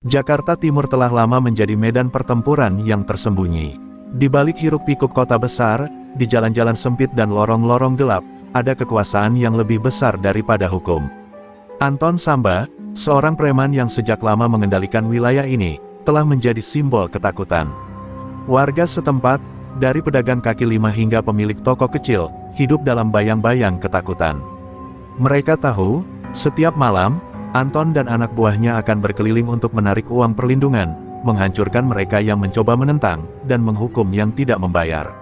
Jakarta Timur telah lama menjadi medan pertempuran yang tersembunyi. Di balik hiruk-pikuk kota besar, di jalan-jalan sempit dan lorong-lorong gelap, ada kekuasaan yang lebih besar daripada hukum. Anton Samba, seorang preman yang sejak lama mengendalikan wilayah ini, telah menjadi simbol ketakutan. Warga setempat, dari pedagang kaki lima hingga pemilik toko kecil, hidup dalam bayang-bayang ketakutan. Mereka tahu, setiap malam, Anton dan anak buahnya akan berkeliling untuk menarik uang perlindungan, menghancurkan mereka yang mencoba menentang, dan menghukum yang tidak membayar.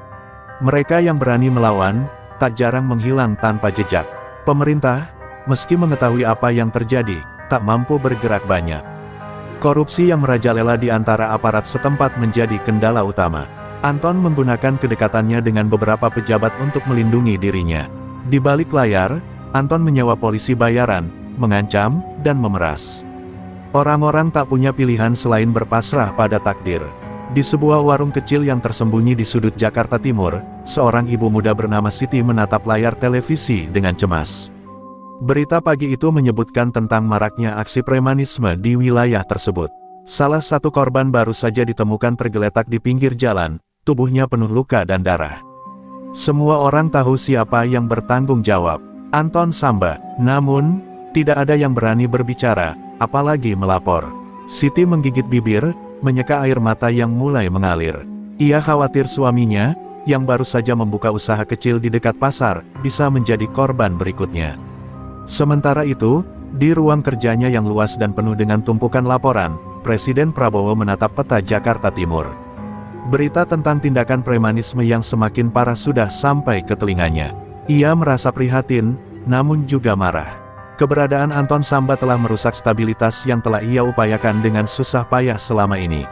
Mereka yang berani melawan, tak jarang menghilang tanpa jejak. Pemerintah, meski mengetahui apa yang terjadi, tak mampu bergerak banyak. Korupsi yang merajalela di antara aparat setempat menjadi kendala utama. Anton menggunakan kedekatannya dengan beberapa pejabat untuk melindungi dirinya. Di balik layar, Anton menyewa polisi bayaran, mengancam, dan memeras. Orang-orang tak punya pilihan selain berpasrah pada takdir. Di sebuah warung kecil yang tersembunyi di sudut Jakarta Timur, seorang ibu muda bernama Siti menatap layar televisi dengan cemas. Berita pagi itu menyebutkan tentang maraknya aksi premanisme di wilayah tersebut. Salah satu korban baru saja ditemukan tergeletak di pinggir jalan, tubuhnya penuh luka dan darah. Semua orang tahu siapa yang bertanggung jawab, Anton Samba. Namun, tidak ada yang berani berbicara, apalagi melapor. Siti menggigit bibir, menyeka air mata yang mulai mengalir. Ia khawatir suaminya, yang baru saja membuka usaha kecil di dekat pasar, bisa menjadi korban berikutnya. Sementara itu, di ruang kerjanya yang luas dan penuh dengan tumpukan laporan, Presiden Prabowo menatap peta Jakarta Timur. Berita tentang tindakan premanisme yang semakin parah sudah sampai ke telinganya. Ia merasa prihatin, namun juga marah. Keberadaan Anton Samba telah merusak stabilitas yang telah ia upayakan dengan susah payah selama ini.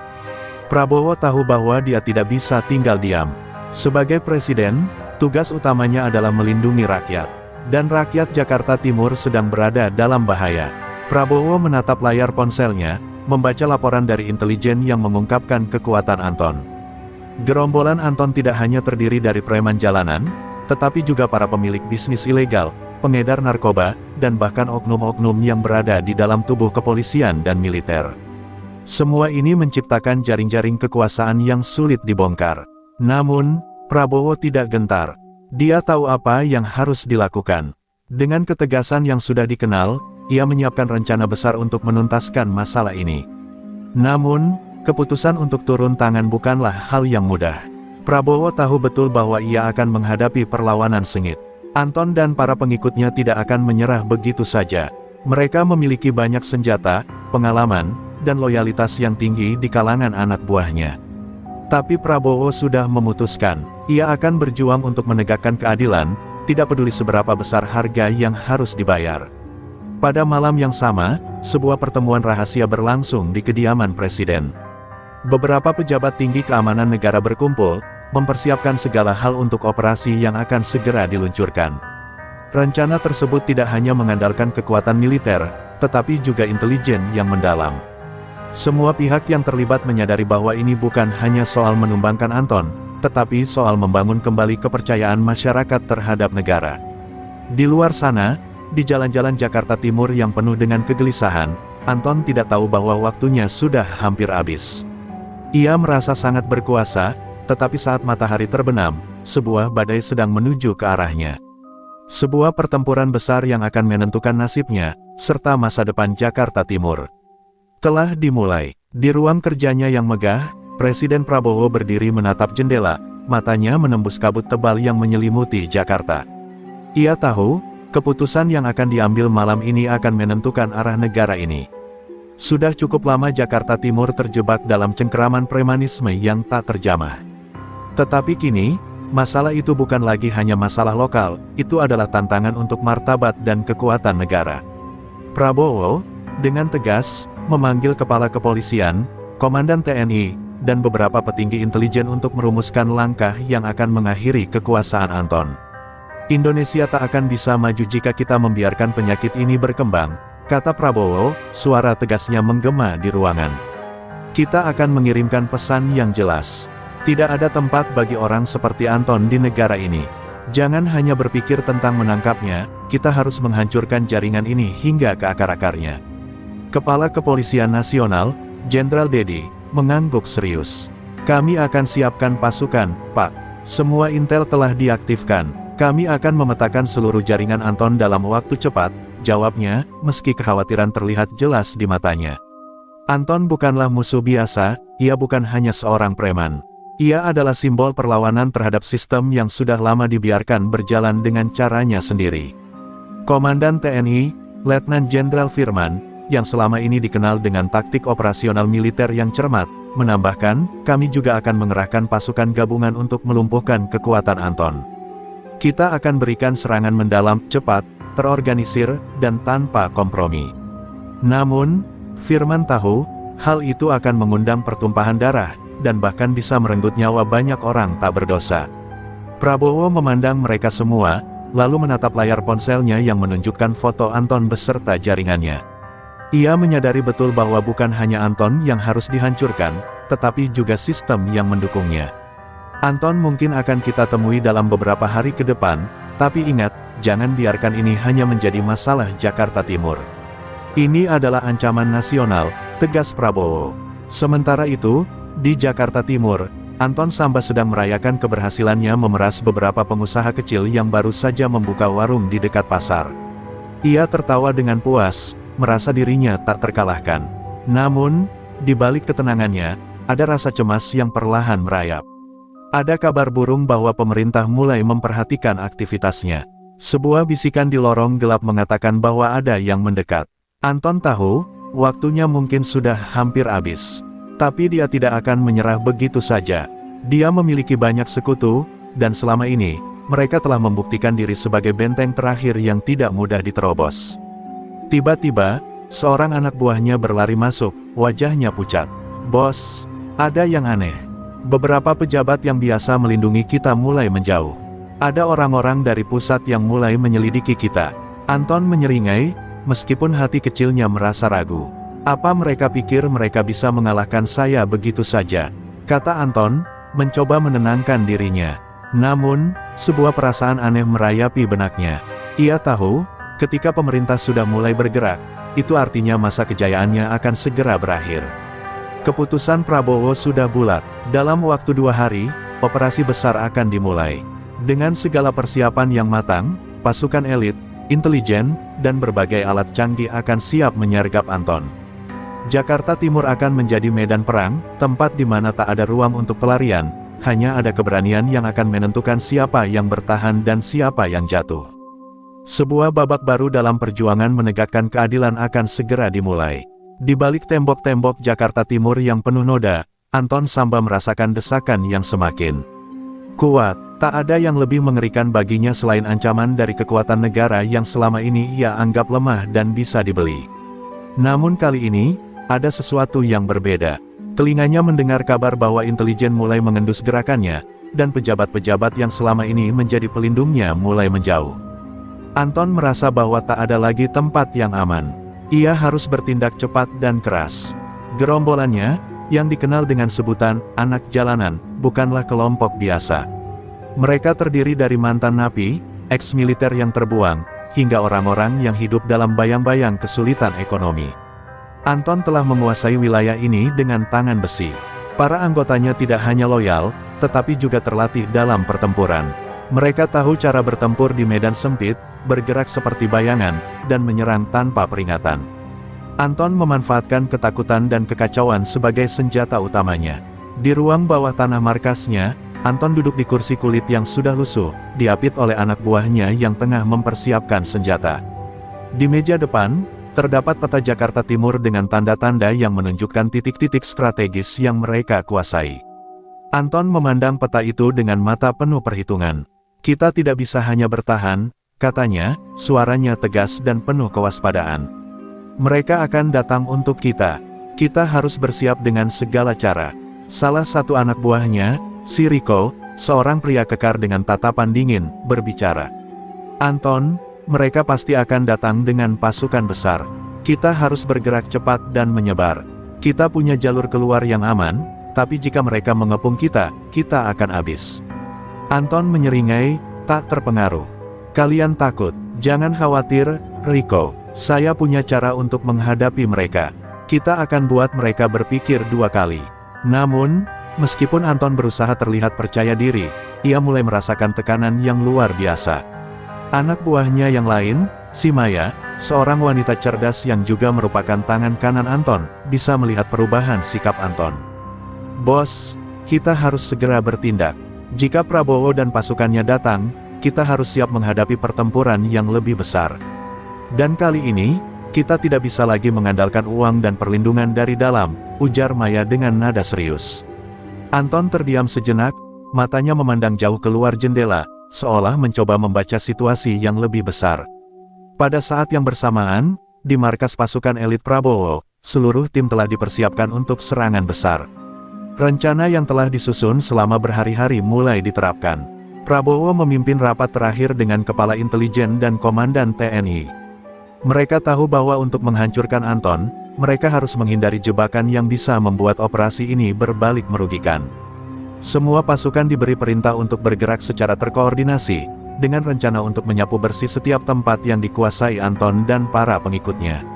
Prabowo tahu bahwa dia tidak bisa tinggal diam. Sebagai presiden, tugas utamanya adalah melindungi rakyat. Dan rakyat Jakarta Timur sedang berada dalam bahaya. Prabowo menatap layar ponselnya, membaca laporan dari intelijen yang mengungkapkan kekuatan Anton. Gerombolan Anton tidak hanya terdiri dari preman jalanan, tetapi juga para pemilik bisnis ilegal, pengedar narkoba, dan bahkan oknum-oknum yang berada di dalam tubuh kepolisian dan militer. Semua ini menciptakan jaring-jaring kekuasaan yang sulit dibongkar. Namun, Prabowo tidak gentar. Dia tahu apa yang harus dilakukan. Dengan ketegasan yang sudah dikenal, ia menyiapkan rencana besar untuk menuntaskan masalah ini. Namun, keputusan untuk turun tangan bukanlah hal yang mudah. Prabowo tahu betul bahwa ia akan menghadapi perlawanan sengit. Anton dan para pengikutnya tidak akan menyerah begitu saja. Mereka memiliki banyak senjata, pengalaman, dan loyalitas yang tinggi di kalangan anak buahnya. Tapi Prabowo sudah memutuskan, ia akan berjuang untuk menegakkan keadilan, tidak peduli seberapa besar harga yang harus dibayar. Pada malam yang sama, sebuah pertemuan rahasia berlangsung di kediaman Presiden. Beberapa pejabat tinggi keamanan negara berkumpul, mempersiapkan segala hal untuk operasi yang akan segera diluncurkan. Rencana tersebut tidak hanya mengandalkan kekuatan militer, tetapi juga intelijen yang mendalam. Semua pihak yang terlibat menyadari bahwa ini bukan hanya soal menumbangkan Anton, tetapi soal membangun kembali kepercayaan masyarakat terhadap negara. Di luar sana, di jalan-jalan Jakarta Timur yang penuh dengan kegelisahan, Anton tidak tahu bahwa waktunya sudah hampir habis. Ia merasa sangat berkuasa, tetapi saat matahari terbenam, sebuah badai sedang menuju ke arahnya. Sebuah pertempuran besar yang akan menentukan nasibnya, serta masa depan Jakarta Timur. Telah dimulai. Di ruang kerjanya yang megah, Presiden Prabowo berdiri menatap jendela, matanya menembus kabut tebal yang menyelimuti Jakarta. Ia tahu, keputusan yang akan diambil malam ini akan menentukan arah negara ini. Sudah cukup lama Jakarta Timur terjebak dalam cengkeraman premanisme yang tak terjamah. Tetapi kini, masalah itu bukan lagi hanya masalah lokal, itu adalah tantangan untuk martabat dan kekuatan negara. Prabowo, dengan tegas, memanggil kepala kepolisian, komandan TNI, dan beberapa petinggi intelijen untuk merumuskan langkah yang akan mengakhiri kekuasaan Anton. Indonesia tak akan bisa maju jika kita membiarkan penyakit ini berkembang, kata Prabowo, suara tegasnya menggema di ruangan. Kita akan mengirimkan pesan yang jelas. Tidak ada tempat bagi orang seperti Anton di negara ini. Jangan hanya berpikir tentang menangkapnya, kita harus menghancurkan jaringan ini hingga ke akar-akarnya. Kepala Kepolisian Nasional, Jenderal Dedi mengangguk serius. Kami akan siapkan pasukan, Pak. Semua intel telah diaktifkan. Kami akan memetakan seluruh jaringan Anton dalam waktu cepat, jawabnya, meski kekhawatiran terlihat jelas di matanya. Anton bukanlah musuh biasa, ia bukan hanya seorang preman. Ia adalah simbol perlawanan terhadap sistem yang sudah lama dibiarkan berjalan dengan caranya sendiri. Komandan TNI, Letnan Jenderal Firman, yang selama ini dikenal dengan taktik operasional militer yang cermat, menambahkan, kami juga akan mengerahkan pasukan gabungan untuk melumpuhkan kekuatan Anton. Kita akan berikan serangan mendalam, cepat, terorganisir, dan tanpa kompromi. Namun, Firman tahu, hal itu akan mengundang pertumpahan darah, dan bahkan bisa merenggut nyawa banyak orang tak berdosa. Prabowo memandang mereka semua, lalu menatap layar ponselnya yang menunjukkan foto Anton beserta jaringannya. Ia menyadari betul bahwa bukan hanya Anton yang harus dihancurkan, tetapi juga sistem yang mendukungnya. Anton mungkin akan kita temui dalam beberapa hari ke depan, tapi ingat, jangan biarkan ini hanya menjadi masalah Jakarta Timur. Ini adalah ancaman nasional, tegas Prabowo. Sementara itu, di Jakarta Timur, Anton Samba sedang merayakan keberhasilannya memeras beberapa pengusaha kecil yang baru saja membuka warung di dekat pasar. Ia tertawa dengan puas, merasa dirinya tak terkalahkan. Namun, di balik ketenangannya, ada rasa cemas yang perlahan merayap. Ada kabar burung bahwa pemerintah mulai memperhatikan aktivitasnya. Sebuah bisikan di lorong gelap mengatakan bahwa ada yang mendekat. Anton tahu, waktunya mungkin sudah hampir habis. Tapi dia tidak akan menyerah begitu saja. Dia memiliki banyak sekutu, dan selama ini, mereka telah membuktikan diri sebagai benteng terakhir yang tidak mudah diterobos. Tiba-tiba, seorang anak buahnya berlari masuk, wajahnya pucat. Bos, ada yang aneh. Beberapa pejabat yang biasa melindungi kita mulai menjauh. Ada orang-orang dari pusat yang mulai menyelidiki kita. Anton menyeringai, meskipun hati kecilnya merasa ragu. Apa mereka pikir mereka bisa mengalahkan saya begitu saja? Kata Anton, mencoba menenangkan dirinya. Namun, sebuah perasaan aneh merayapi benaknya. Ia tahu, ketika pemerintah sudah mulai bergerak, itu artinya masa kejayaannya akan segera berakhir. Keputusan Prabowo sudah bulat. Dalam waktu 2 hari, operasi besar akan dimulai. Dengan segala persiapan yang matang, pasukan elit, intelijen, dan berbagai alat canggih akan siap menyergap Anton. Jakarta Timur akan menjadi medan perang, tempat di mana tak ada ruang untuk pelarian, hanya ada keberanian yang akan menentukan siapa yang bertahan dan siapa yang jatuh. Sebuah babak baru dalam perjuangan menegakkan keadilan akan segera dimulai. Di balik tembok-tembok Jakarta Timur yang penuh noda, Anton Samba merasakan desakan yang semakin kuat. Tak ada yang lebih mengerikan baginya selain ancaman dari kekuatan negara yang selama ini ia anggap lemah dan bisa dibeli. Namun kali ini, ada sesuatu yang berbeda. Telinganya mendengar kabar bahwa intelijen mulai mengendus gerakannya, dan pejabat-pejabat yang selama ini menjadi pelindungnya mulai menjauh. Anton merasa bahwa tak ada lagi tempat yang aman. Ia harus bertindak cepat dan keras. Gerombolannya, yang dikenal dengan sebutan anak jalanan, bukanlah kelompok biasa. Mereka terdiri dari mantan napi, eks-militer yang terbuang, hingga orang-orang yang hidup dalam bayang-bayang kesulitan ekonomi. Anton telah menguasai wilayah ini dengan tangan besi. Para anggotanya tidak hanya loyal, tetapi juga terlatih dalam pertempuran. Mereka tahu cara bertempur di medan sempit, bergerak seperti bayangan, dan menyerang tanpa peringatan. Anton memanfaatkan ketakutan dan kekacauan sebagai senjata utamanya. Di ruang bawah tanah markasnya, Anton duduk di kursi kulit yang sudah lusuh, diapit oleh anak buahnya yang tengah mempersiapkan senjata. Di meja depan, terdapat peta Jakarta Timur dengan tanda-tanda yang menunjukkan titik-titik strategis yang mereka kuasai. Anton memandang peta itu dengan mata penuh perhitungan. Kita tidak bisa hanya bertahan, katanya, suaranya tegas dan penuh kewaspadaan. Mereka akan datang untuk kita. Kita harus bersiap dengan segala cara. Salah satu anak buahnya, si Riko, seorang pria kekar dengan tatapan dingin, berbicara. Anton, mereka pasti akan datang dengan pasukan besar. Kita harus bergerak cepat dan menyebar. Kita punya jalur keluar yang aman, tapi jika mereka mengepung kita, kita akan habis. Anton menyeringai, tak terpengaruh. Kalian takut, jangan khawatir, Riko. Saya punya cara untuk menghadapi mereka. Kita akan buat mereka berpikir dua kali. Namun, meskipun Anton berusaha terlihat percaya diri, ia mulai merasakan tekanan yang luar biasa. Anak buahnya yang lain, si Maya, seorang wanita cerdas yang juga merupakan tangan kanan Anton, bisa melihat perubahan sikap Anton. "Bos, kita harus segera bertindak. Jika Prabowo dan pasukannya datang, kita harus siap menghadapi pertempuran yang lebih besar. Dan kali ini, kita tidak bisa lagi mengandalkan uang dan perlindungan dari dalam," ujar Maya dengan nada serius. Anton terdiam sejenak, matanya memandang jauh keluar jendela, seolah mencoba membaca situasi yang lebih besar. Pada saat yang bersamaan, di markas pasukan elit Prabowo, seluruh tim telah dipersiapkan untuk serangan besar. Rencana yang telah disusun selama berhari-hari mulai diterapkan. Prabowo memimpin rapat terakhir dengan Kepala Intelijen dan Komandan TNI. Mereka tahu bahwa untuk menghancurkan Anton, mereka harus menghindari jebakan yang bisa membuat operasi ini berbalik merugikan. Semua pasukan diberi perintah untuk bergerak secara terkoordinasi, dengan rencana untuk menyapu bersih setiap tempat yang dikuasai Anton dan para pengikutnya.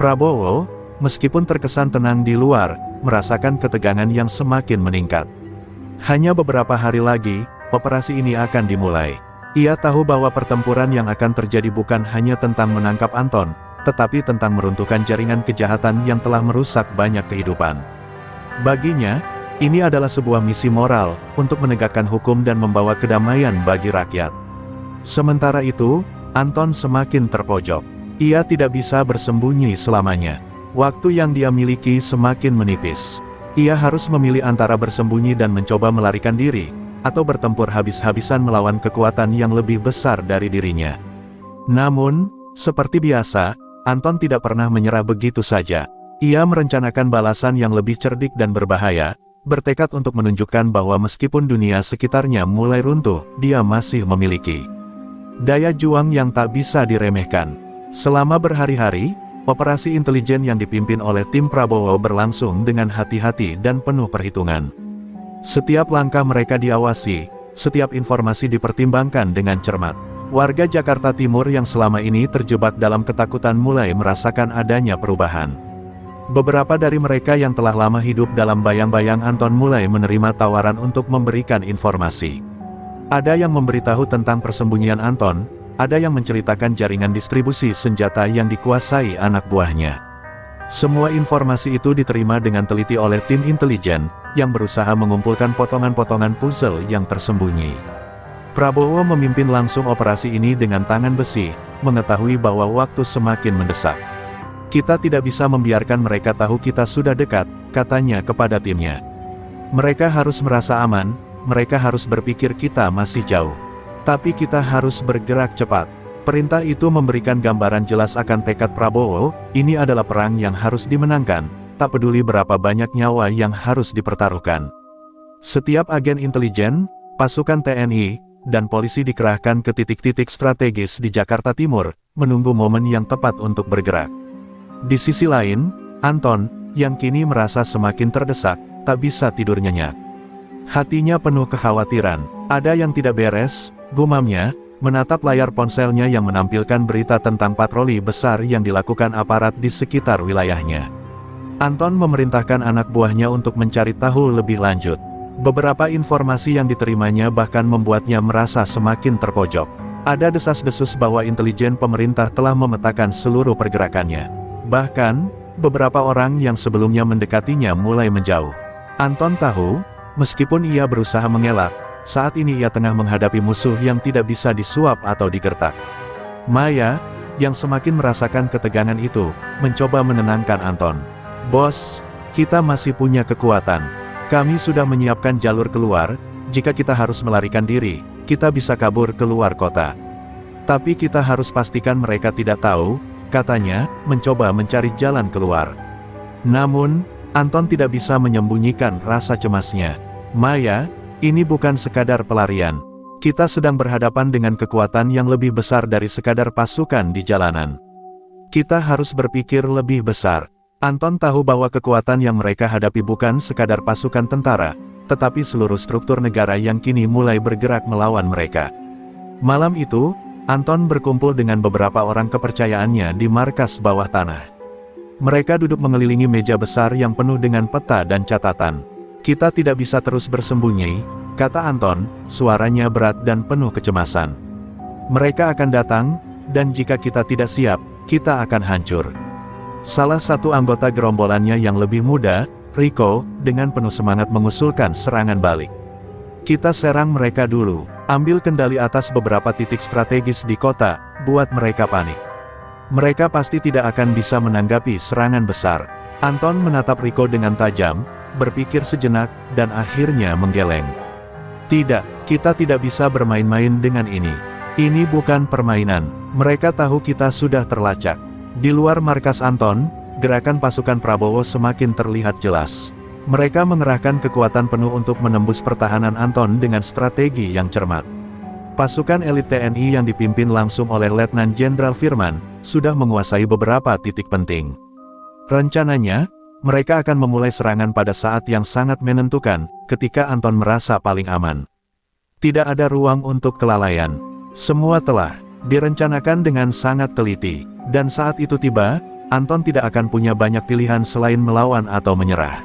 Prabowo, meskipun terkesan tenang di luar, merasakan ketegangan yang semakin meningkat. Hanya beberapa hari lagi, operasi ini akan dimulai. Ia tahu bahwa pertempuran yang akan terjadi bukan hanya tentang menangkap Anton, tetapi tentang meruntuhkan jaringan kejahatan yang telah merusak banyak kehidupan. Baginya, ini adalah sebuah misi moral, untuk menegakkan hukum dan membawa kedamaian bagi rakyat. Sementara itu, Anton semakin terpojok. Ia tidak bisa bersembunyi selamanya. Waktu yang dia miliki semakin menipis. Ia harus memilih antara bersembunyi dan mencoba melarikan diri, atau bertempur habis-habisan melawan kekuatan yang lebih besar dari dirinya. Namun, seperti biasa, Anton tidak pernah menyerah begitu saja. Ia merencanakan balasan yang lebih cerdik dan berbahaya, bertekad untuk menunjukkan bahwa meskipun dunia sekitarnya mulai runtuh, dia masih memiliki daya juang yang tak bisa diremehkan. Selama berhari-hari, operasi intelijen yang dipimpin oleh tim Prabowo berlangsung dengan hati-hati dan penuh perhitungan. Setiap langkah mereka diawasi, setiap informasi dipertimbangkan dengan cermat. Warga Jakarta Timur yang selama ini terjebak dalam ketakutan mulai merasakan adanya perubahan. Beberapa dari mereka yang telah lama hidup dalam bayang-bayang Anton mulai menerima tawaran untuk memberikan informasi. Ada yang memberitahu tentang persembunyian Anton, ada yang menceritakan jaringan distribusi senjata yang dikuasai anak buahnya. Semua informasi itu diterima dengan teliti oleh tim intelijen, yang berusaha mengumpulkan potongan-potongan puzzle yang tersembunyi. Prabowo memimpin langsung operasi ini dengan tangan besi, mengetahui bahwa waktu semakin mendesak. "Kita tidak bisa membiarkan mereka tahu kita sudah dekat," katanya kepada timnya. "Mereka harus merasa aman, mereka harus berpikir kita masih jauh. Tapi kita harus bergerak cepat." Perintah itu memberikan gambaran jelas akan tekad Prabowo, ini adalah perang yang harus dimenangkan, tak peduli berapa banyak nyawa yang harus dipertaruhkan. Setiap agen intelijen, pasukan TNI, dan polisi dikerahkan ke titik-titik strategis di Jakarta Timur, menunggu momen yang tepat untuk bergerak. Di sisi lain, Anton, yang kini merasa semakin terdesak, tak bisa tidur nyenyak. Hatinya penuh kekhawatiran, ada yang tidak beres, gumamnya, menatap layar ponselnya yang menampilkan berita tentang patroli besar yang dilakukan aparat di sekitar wilayahnya. Anton memerintahkan anak buahnya untuk mencari tahu lebih lanjut. Beberapa informasi yang diterimanya bahkan membuatnya merasa semakin terpojok. Ada desas-desus bahwa intelijen pemerintah telah memetakan seluruh pergerakannya. Bahkan, beberapa orang yang sebelumnya mendekatinya mulai menjauh. Anton tahu, meskipun ia berusaha mengelak, saat ini ia tengah menghadapi musuh yang tidak bisa disuap atau digertak. Maya, yang semakin merasakan ketegangan itu, mencoba menenangkan Anton. "Bos, kita masih punya kekuatan. Kami sudah menyiapkan jalur keluar, jika kita harus melarikan diri, kita bisa kabur keluar kota. Tapi kita harus pastikan mereka tidak tahu," katanya, mencoba mencari jalan keluar. Namun, Anton tidak bisa menyembunyikan rasa cemasnya. "Maya, ini bukan sekadar pelarian. Kita sedang berhadapan dengan kekuatan yang lebih besar dari sekadar pasukan di jalanan. Kita harus berpikir lebih besar." Anton tahu bahwa kekuatan yang mereka hadapi bukan sekadar pasukan tentara, tetapi seluruh struktur negara yang kini mulai bergerak melawan mereka. Malam itu, Anton berkumpul dengan beberapa orang kepercayaannya di markas bawah tanah. Mereka duduk mengelilingi meja besar yang penuh dengan peta dan catatan. Kita tidak bisa terus bersembunyi, kata Anton, suaranya berat dan penuh kecemasan. Mereka akan datang, dan jika kita tidak siap, kita akan hancur. Salah satu anggota gerombolannya yang lebih muda, Rico, dengan penuh semangat mengusulkan serangan balik. Kita serang mereka dulu, ambil kendali atas beberapa titik strategis di kota, buat mereka panik. Mereka pasti tidak akan bisa menanggapi serangan besar. Anton menatap Rico dengan tajam, berpikir sejenak, dan akhirnya menggeleng. Tidak, kita tidak bisa bermain-main dengan ini. Ini bukan permainan. Mereka tahu kita sudah terlacak. Di luar markas Anton, gerakan pasukan Prabowo semakin terlihat jelas. Mereka mengerahkan kekuatan penuh untuk menembus pertahanan Anton dengan strategi yang cermat. Pasukan elit TNI yang dipimpin langsung oleh Letnan Jenderal Firman, sudah menguasai beberapa titik penting. Rencananya, mereka akan memulai serangan pada saat yang sangat menentukan, ketika Anton merasa paling aman. Tidak ada ruang untuk kelalaian. Semua telah direncanakan dengan sangat teliti, dan saat itu tiba, Anton tidak akan punya banyak pilihan selain melawan atau menyerah.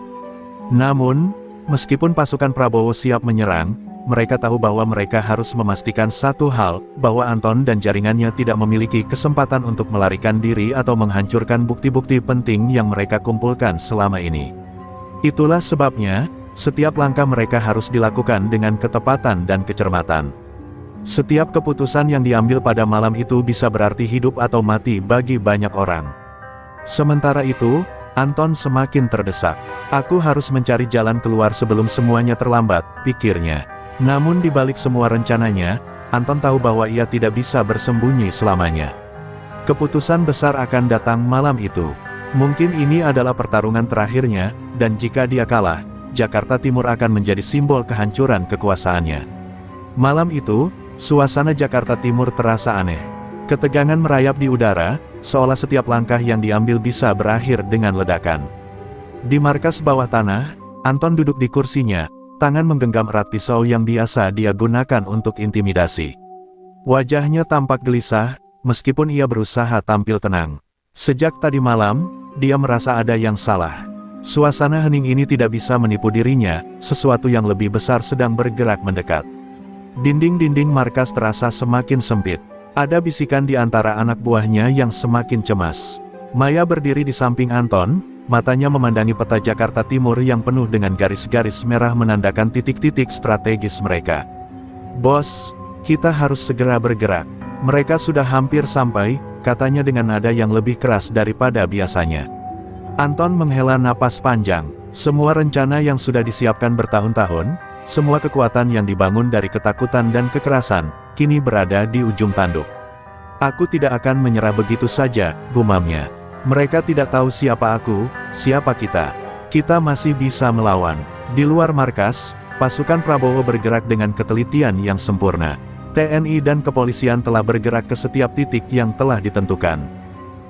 Namun, meskipun pasukan Prabowo siap menyerang, mereka tahu bahwa mereka harus memastikan satu hal, bahwa Anton dan jaringannya tidak memiliki kesempatan untuk melarikan diri atau menghancurkan bukti-bukti penting yang mereka kumpulkan selama ini. Itulah sebabnya, setiap langkah mereka harus dilakukan dengan ketepatan dan kecermatan. Setiap keputusan yang diambil pada malam itu bisa berarti hidup atau mati bagi banyak orang. Sementara itu, Anton semakin terdesak. Aku harus mencari jalan keluar sebelum semuanya terlambat, pikirnya. Namun di balik semua rencananya, Anton tahu bahwa ia tidak bisa bersembunyi selamanya. Keputusan besar akan datang malam itu. Mungkin ini adalah pertarungan terakhirnya, dan jika dia kalah, Jakarta Timur akan menjadi simbol kehancuran kekuasaannya. Malam itu, suasana Jakarta Timur terasa aneh. Ketegangan merayap di udara, seolah setiap langkah yang diambil bisa berakhir dengan ledakan. Di markas bawah tanah, Anton duduk di kursinya, tangan menggenggam erat pisau yang biasa dia gunakan untuk intimidasi. Wajahnya tampak gelisah, meskipun ia berusaha tampil tenang. Sejak tadi malam, dia merasa ada yang salah. Suasana hening ini tidak bisa menipu dirinya, sesuatu yang lebih besar sedang bergerak mendekat. Dinding-dinding markas terasa semakin sempit. Ada bisikan di antara anak buahnya yang semakin cemas. Maya berdiri di samping Anton, matanya memandangi peta Jakarta Timur yang penuh dengan garis-garis merah menandakan titik-titik strategis mereka. Bos, kita harus segera bergerak. Mereka sudah hampir sampai, katanya dengan nada yang lebih keras daripada biasanya. Anton menghela napas panjang. Semua rencana yang sudah disiapkan bertahun-tahun, semua kekuatan yang dibangun dari ketakutan dan kekerasan, kini berada di ujung tanduk. Aku tidak akan menyerah begitu saja, gumamnya. Mereka tidak tahu siapa aku, siapa kita. Kita masih bisa melawan. Di luar markas, pasukan Prabowo bergerak dengan ketelitian yang sempurna. TNI dan kepolisian telah bergerak ke setiap titik yang telah ditentukan.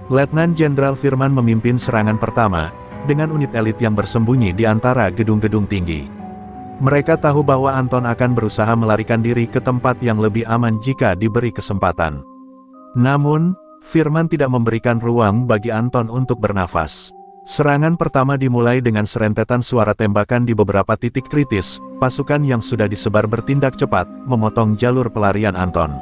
Letnan Jenderal Firman memimpin serangan pertama, dengan unit elit yang bersembunyi di antara gedung-gedung tinggi. Mereka tahu bahwa Anton akan berusaha melarikan diri ke tempat yang lebih aman jika diberi kesempatan. Namun, Firman tidak memberikan ruang bagi Anton untuk bernafas. Serangan pertama dimulai dengan serentetan suara tembakan di beberapa titik kritis. Pasukan yang sudah disebar bertindak cepat, memotong jalur pelarian Anton.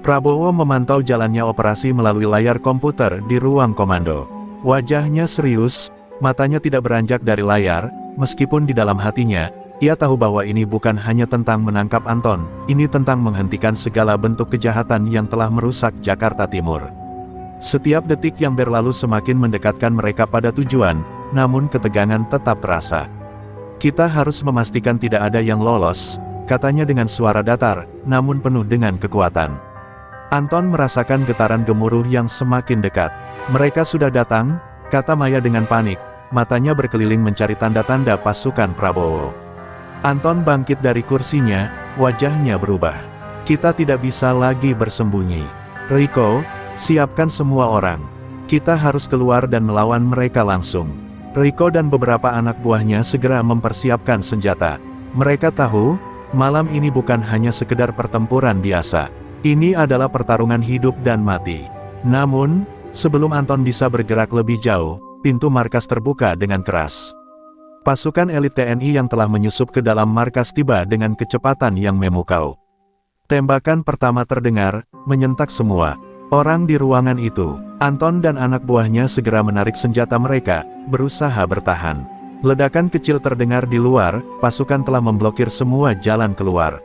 Prabowo memantau jalannya operasi melalui layar komputer di ruang komando. Wajahnya serius, matanya tidak beranjak dari layar, meskipun di dalam hatinya, ia tahu bahwa ini bukan hanya tentang menangkap Anton, ini tentang menghentikan segala bentuk kejahatan yang telah merusak Jakarta Timur. Setiap detik yang berlalu semakin mendekatkan mereka pada tujuan, namun ketegangan tetap terasa. Kita harus memastikan tidak ada yang lolos, katanya dengan suara datar, namun penuh dengan kekuatan. Anton merasakan getaran gemuruh yang semakin dekat. Mereka sudah datang, kata Maya dengan panik, matanya berkeliling mencari tanda-tanda pasukan Prabowo. Anton bangkit dari kursinya, wajahnya berubah. Kita tidak bisa lagi bersembunyi. Rico, siapkan semua orang. Kita harus keluar dan melawan mereka langsung. Rico dan beberapa anak buahnya segera mempersiapkan senjata. Mereka tahu, malam ini bukan hanya sekedar pertempuran biasa. Ini adalah pertarungan hidup dan mati. Namun, sebelum Anton bisa bergerak lebih jauh, pintu markas terbuka dengan keras. Pasukan elit TNI yang telah menyusup ke dalam markas tiba dengan kecepatan yang memukau. Tembakan pertama terdengar, menyentak semua orang di ruangan itu. Anton dan anak buahnya segera menarik senjata mereka, berusaha bertahan. Ledakan kecil terdengar di luar, pasukan telah memblokir semua jalan keluar.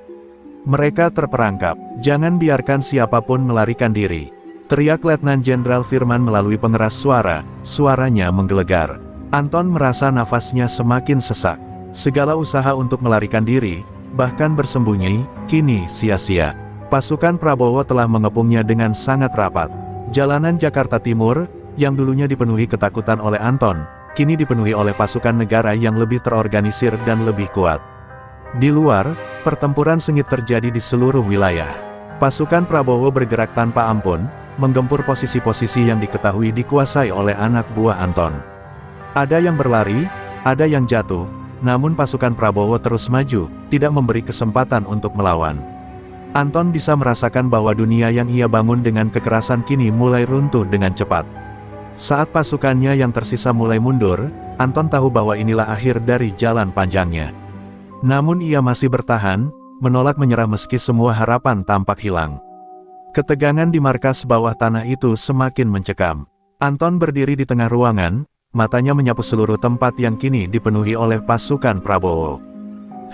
Mereka terperangkap, jangan biarkan siapapun melarikan diri. Teriak Letnan Jenderal Firman melalui pengeras suara, suaranya menggelegar. Anton merasa nafasnya semakin sesak. Segala usaha untuk melarikan diri, bahkan bersembunyi, kini sia-sia. Pasukan Prabowo telah mengepungnya dengan sangat rapat. Jalanan Jakarta Timur, yang dulunya dipenuhi ketakutan oleh Anton, kini dipenuhi oleh pasukan negara yang lebih terorganisir dan lebih kuat. Di luar, pertempuran sengit terjadi di seluruh wilayah. Pasukan Prabowo bergerak tanpa ampun, menggempur posisi-posisi yang diketahui dikuasai oleh anak buah Anton. Ada yang berlari, ada yang jatuh, namun pasukan Prabowo terus maju, tidak memberi kesempatan untuk melawan. Anton bisa merasakan bahwa dunia yang ia bangun dengan kekerasan kini mulai runtuh dengan cepat. Saat pasukannya yang tersisa mulai mundur, Anton tahu bahwa inilah akhir dari jalan panjangnya. Namun ia masih bertahan, menolak menyerah meski semua harapan tampak hilang. Ketegangan di markas bawah tanah itu semakin mencekam. Anton berdiri di tengah ruangan, matanya menyapu seluruh tempat yang kini dipenuhi oleh pasukan Prabowo.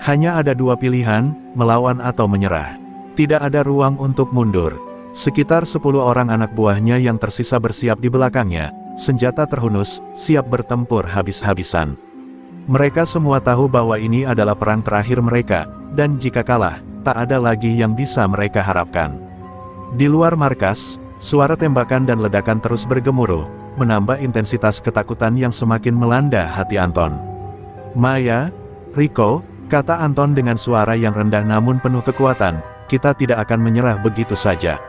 Hanya ada dua pilihan, melawan atau menyerah. Tidak ada ruang untuk mundur. Sekitar 10 orang anak buahnya yang tersisa bersiap di belakangnya, senjata terhunus, siap bertempur habis-habisan. Mereka semua tahu bahwa ini adalah perang terakhir mereka, dan jika kalah, tak ada lagi yang bisa mereka harapkan. Di luar markas, suara tembakan dan ledakan terus bergemuruh, menambah intensitas ketakutan yang semakin melanda hati Anton. "Maya, Riko," kata Anton dengan suara yang rendah namun penuh kekuatan, "kita tidak akan menyerah begitu saja.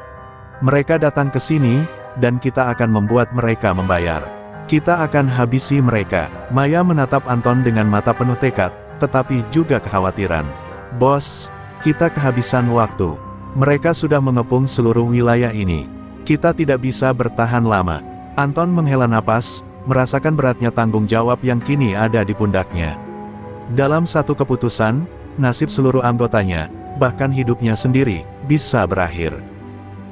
Mereka datang ke sini, dan kita akan membuat mereka membayar. Kita akan habisi mereka." Maya menatap Anton dengan mata penuh tekad, tetapi juga kekhawatiran. "Bos, kita kehabisan waktu. Mereka sudah mengepung seluruh wilayah ini. Kita tidak bisa bertahan lama." Anton menghela napas, merasakan beratnya tanggung jawab yang kini ada di pundaknya. Dalam satu keputusan, nasib seluruh anggotanya, bahkan hidupnya sendiri, bisa berakhir.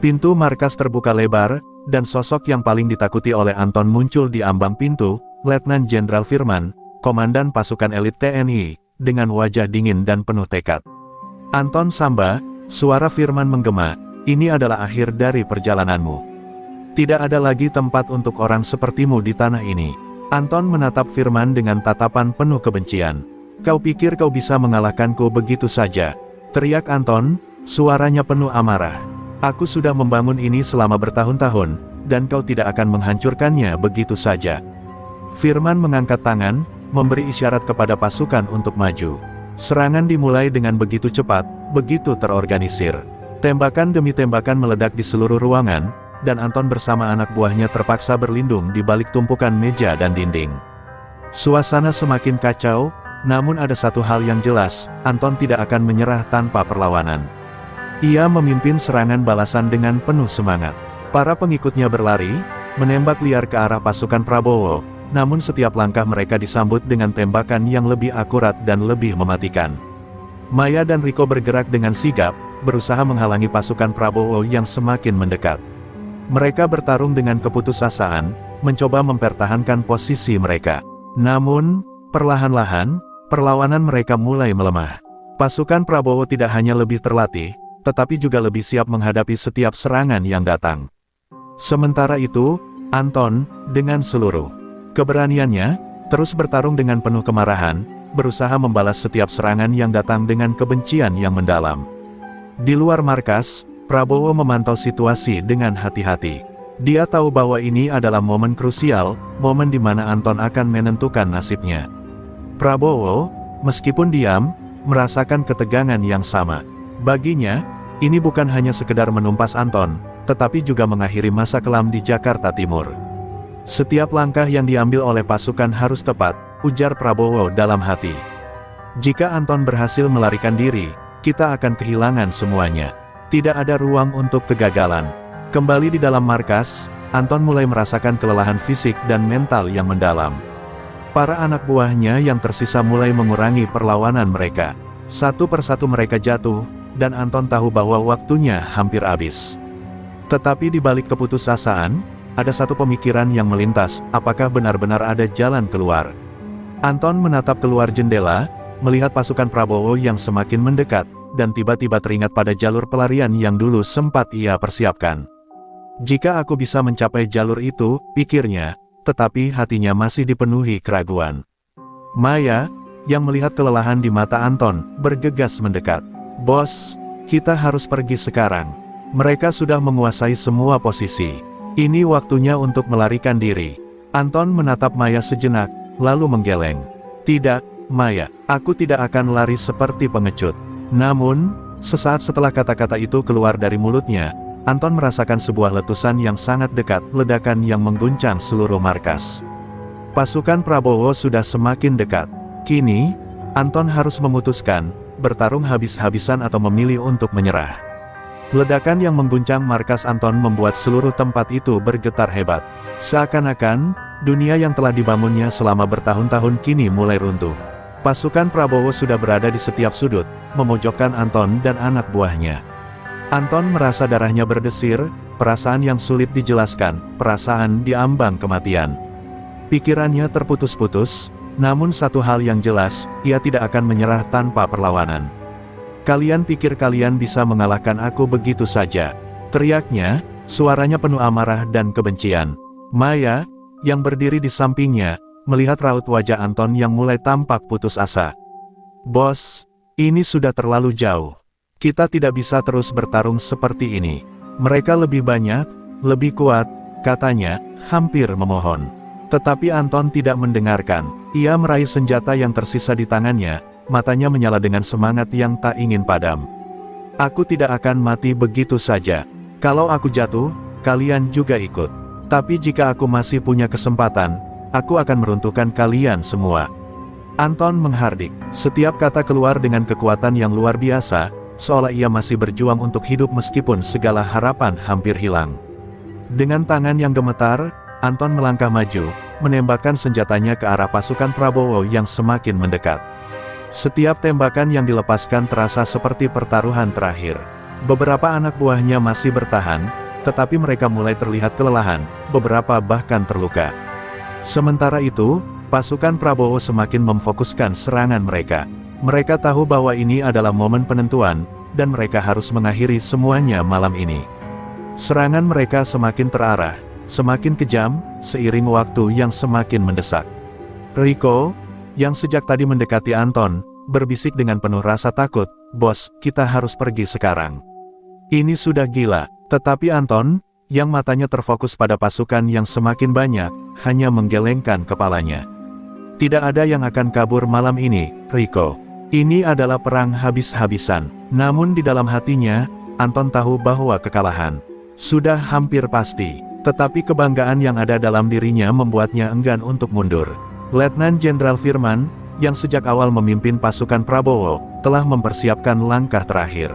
Pintu markas terbuka lebar, dan sosok yang paling ditakuti oleh Anton muncul di ambang pintu, Letnan Jenderal Firman, komandan pasukan elit TNI, dengan wajah dingin dan penuh tekad. "Anton Samba," suara Firman menggema, "ini adalah akhir dari perjalananmu. Tidak ada lagi tempat untuk orang sepertimu di tanah ini." Anton menatap Firman dengan tatapan penuh kebencian. "Kau pikir kau bisa mengalahkanku begitu saja?" teriak Anton, suaranya penuh amarah. "Aku sudah membangun ini selama bertahun-tahun, dan kau tidak akan menghancurkannya begitu saja." Firman mengangkat tangan, memberi isyarat kepada pasukan untuk maju. Serangan dimulai dengan begitu cepat, begitu terorganisir. Tembakan demi tembakan meledak di seluruh ruangan, dan Anton bersama anak buahnya terpaksa berlindung di balik tumpukan meja dan dinding. Suasana semakin kacau, namun ada satu hal yang jelas, Anton tidak akan menyerah tanpa perlawanan. Ia memimpin serangan balasan dengan penuh semangat. Para pengikutnya berlari, menembak liar ke arah pasukan Prabowo, namun setiap langkah mereka disambut dengan tembakan yang lebih akurat dan lebih mematikan. Maya dan Riko bergerak dengan sigap, berusaha menghalangi pasukan Prabowo yang semakin mendekat. Mereka bertarung dengan keputusasaan, mencoba mempertahankan posisi mereka. Namun, perlahan-lahan, perlawanan mereka mulai melemah. Pasukan Prabowo tidak hanya lebih terlatih, tetapi juga lebih siap menghadapi setiap serangan yang datang. Sementara itu, Anton, dengan seluruh keberaniannya, terus bertarung dengan penuh kemarahan, berusaha membalas setiap serangan yang datang dengan kebencian yang mendalam. Di luar markas, Prabowo memantau situasi dengan hati-hati. Dia tahu bahwa ini adalah momen krusial, momen di mana Anton akan menentukan nasibnya. Prabowo, meskipun diam, merasakan ketegangan yang sama. Baginya, ini bukan hanya sekedar menumpas Anton, tetapi juga mengakhiri masa kelam di Jakarta Timur. "Setiap langkah yang diambil oleh pasukan harus tepat," ujar Prabowo dalam hati. "Jika Anton berhasil melarikan diri, kita akan kehilangan semuanya. Tidak ada ruang untuk kegagalan." Kembali di dalam markas, Anton mulai merasakan kelelahan fisik dan mental yang mendalam. Para anak buahnya yang tersisa mulai mengurangi perlawanan mereka. Satu persatu mereka jatuh, dan Anton tahu bahwa waktunya hampir habis. Tetapi di balik keputusasaan, ada satu pemikiran yang melintas, apakah benar-benar ada jalan keluar? Anton menatap keluar jendela, melihat pasukan Prabowo yang semakin mendekat, dan tiba-tiba teringat pada jalur pelarian yang dulu sempat ia persiapkan. Jika aku bisa mencapai jalur itu, pikirnya, tetapi hatinya masih dipenuhi keraguan. Maya, yang melihat kelelahan di mata Anton, bergegas mendekat. Bos, kita harus pergi sekarang. Mereka sudah menguasai semua posisi. Ini waktunya untuk melarikan diri. Anton menatap Maya sejenak, lalu menggeleng. Tidak, Maya, aku tidak akan lari seperti pengecut. Namun, sesaat setelah kata-kata itu keluar dari mulutnya, Anton merasakan sebuah letusan yang sangat dekat, ledakan yang mengguncang seluruh markas. Pasukan Prabowo sudah semakin dekat. Kini, Anton harus memutuskan, bertarung habis-habisan atau memilih untuk menyerah. Ledakan yang mengguncang markas Anton membuat seluruh tempat itu bergetar hebat. Seakan-akan, dunia yang telah dibangunnya selama bertahun-tahun kini mulai runtuh. Pasukan Prabowo sudah berada di setiap sudut, memojokkan Anton dan anak buahnya. Anton merasa darahnya berdesir, perasaan yang sulit dijelaskan, perasaan diambang kematian. Pikirannya terputus-putus, namun satu hal yang jelas, ia tidak akan menyerah tanpa perlawanan. Kalian pikir kalian bisa mengalahkan aku begitu saja? Teriaknya, suaranya penuh amarah dan kebencian. Maya, yang berdiri di sampingnya, melihat raut wajah Anton yang mulai tampak putus asa. Bos, ini sudah terlalu jauh. Kita tidak bisa terus bertarung seperti ini. Mereka lebih banyak, lebih kuat, katanya, hampir memohon. Tetapi Anton tidak mendengarkan. Ia meraih senjata yang tersisa di tangannya, matanya menyala dengan semangat yang tak ingin padam. Aku tidak akan mati begitu saja. Kalau aku jatuh, kalian juga ikut. Tapi jika aku masih punya kesempatan, aku akan meruntuhkan kalian semua. Anton menghardik. Setiap kata keluar dengan kekuatan yang luar biasa, seolah ia masih berjuang untuk hidup meskipun segala harapan hampir hilang. Dengan tangan yang gemetar, Anton melangkah maju, menembakkan senjatanya ke arah pasukan Prabowo yang semakin mendekat. Setiap tembakan yang dilepaskan terasa seperti pertaruhan terakhir. Beberapa anak buahnya masih bertahan, tetapi mereka mulai terlihat kelelahan, beberapa bahkan terluka. Sementara itu, pasukan Prabowo semakin memfokuskan serangan mereka. Mereka tahu bahwa ini adalah momen penentuan, dan mereka harus mengakhiri semuanya malam ini. Serangan mereka semakin terarah, semakin kejam, seiring waktu yang semakin mendesak. Rico, yang sejak tadi mendekati Anton, berbisik dengan penuh rasa takut, "Bos, kita harus pergi sekarang. Ini sudah gila." Tetapi Anton, yang matanya terfokus pada pasukan yang semakin banyak, hanya menggelengkan kepalanya. Tidak ada yang akan kabur malam ini, Rico. Ini adalah perang habis-habisan. Namun di dalam hatinya, Anton tahu bahwa kekalahan sudah hampir pasti. Tetapi kebanggaan yang ada dalam dirinya membuatnya enggan untuk mundur. Letnan Jenderal Firman, yang sejak awal memimpin pasukan Prabowo, telah mempersiapkan langkah terakhir.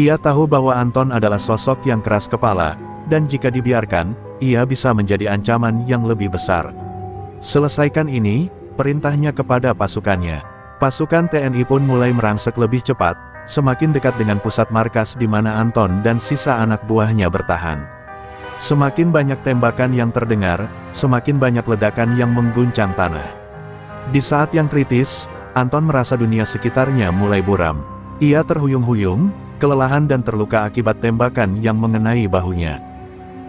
Ia tahu bahwa Anton adalah sosok yang keras kepala, dan jika dibiarkan, ia bisa menjadi ancaman yang lebih besar. Selesaikan ini, perintahnya kepada pasukannya. Pasukan TNI pun mulai merangsek lebih cepat, semakin dekat dengan pusat markas di mana Anton dan sisa anak buahnya bertahan. Semakin banyak tembakan yang terdengar, semakin banyak ledakan yang mengguncang tanah. Di saat yang kritis, Anton merasa dunia sekitarnya mulai buram. Ia terhuyung-huyung, kelelahan dan terluka akibat tembakan yang mengenai bahunya.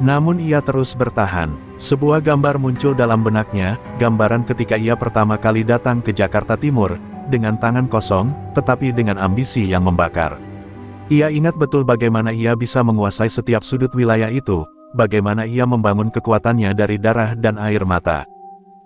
Namun ia terus bertahan. Sebuah gambar muncul dalam benaknya, gambaran ketika ia pertama kali datang ke Jakarta Timur, dengan tangan kosong, tetapi dengan ambisi yang membakar. Ia ingat betul bagaimana ia bisa menguasai setiap sudut wilayah itu, bagaimana ia membangun kekuatannya dari darah dan air mata.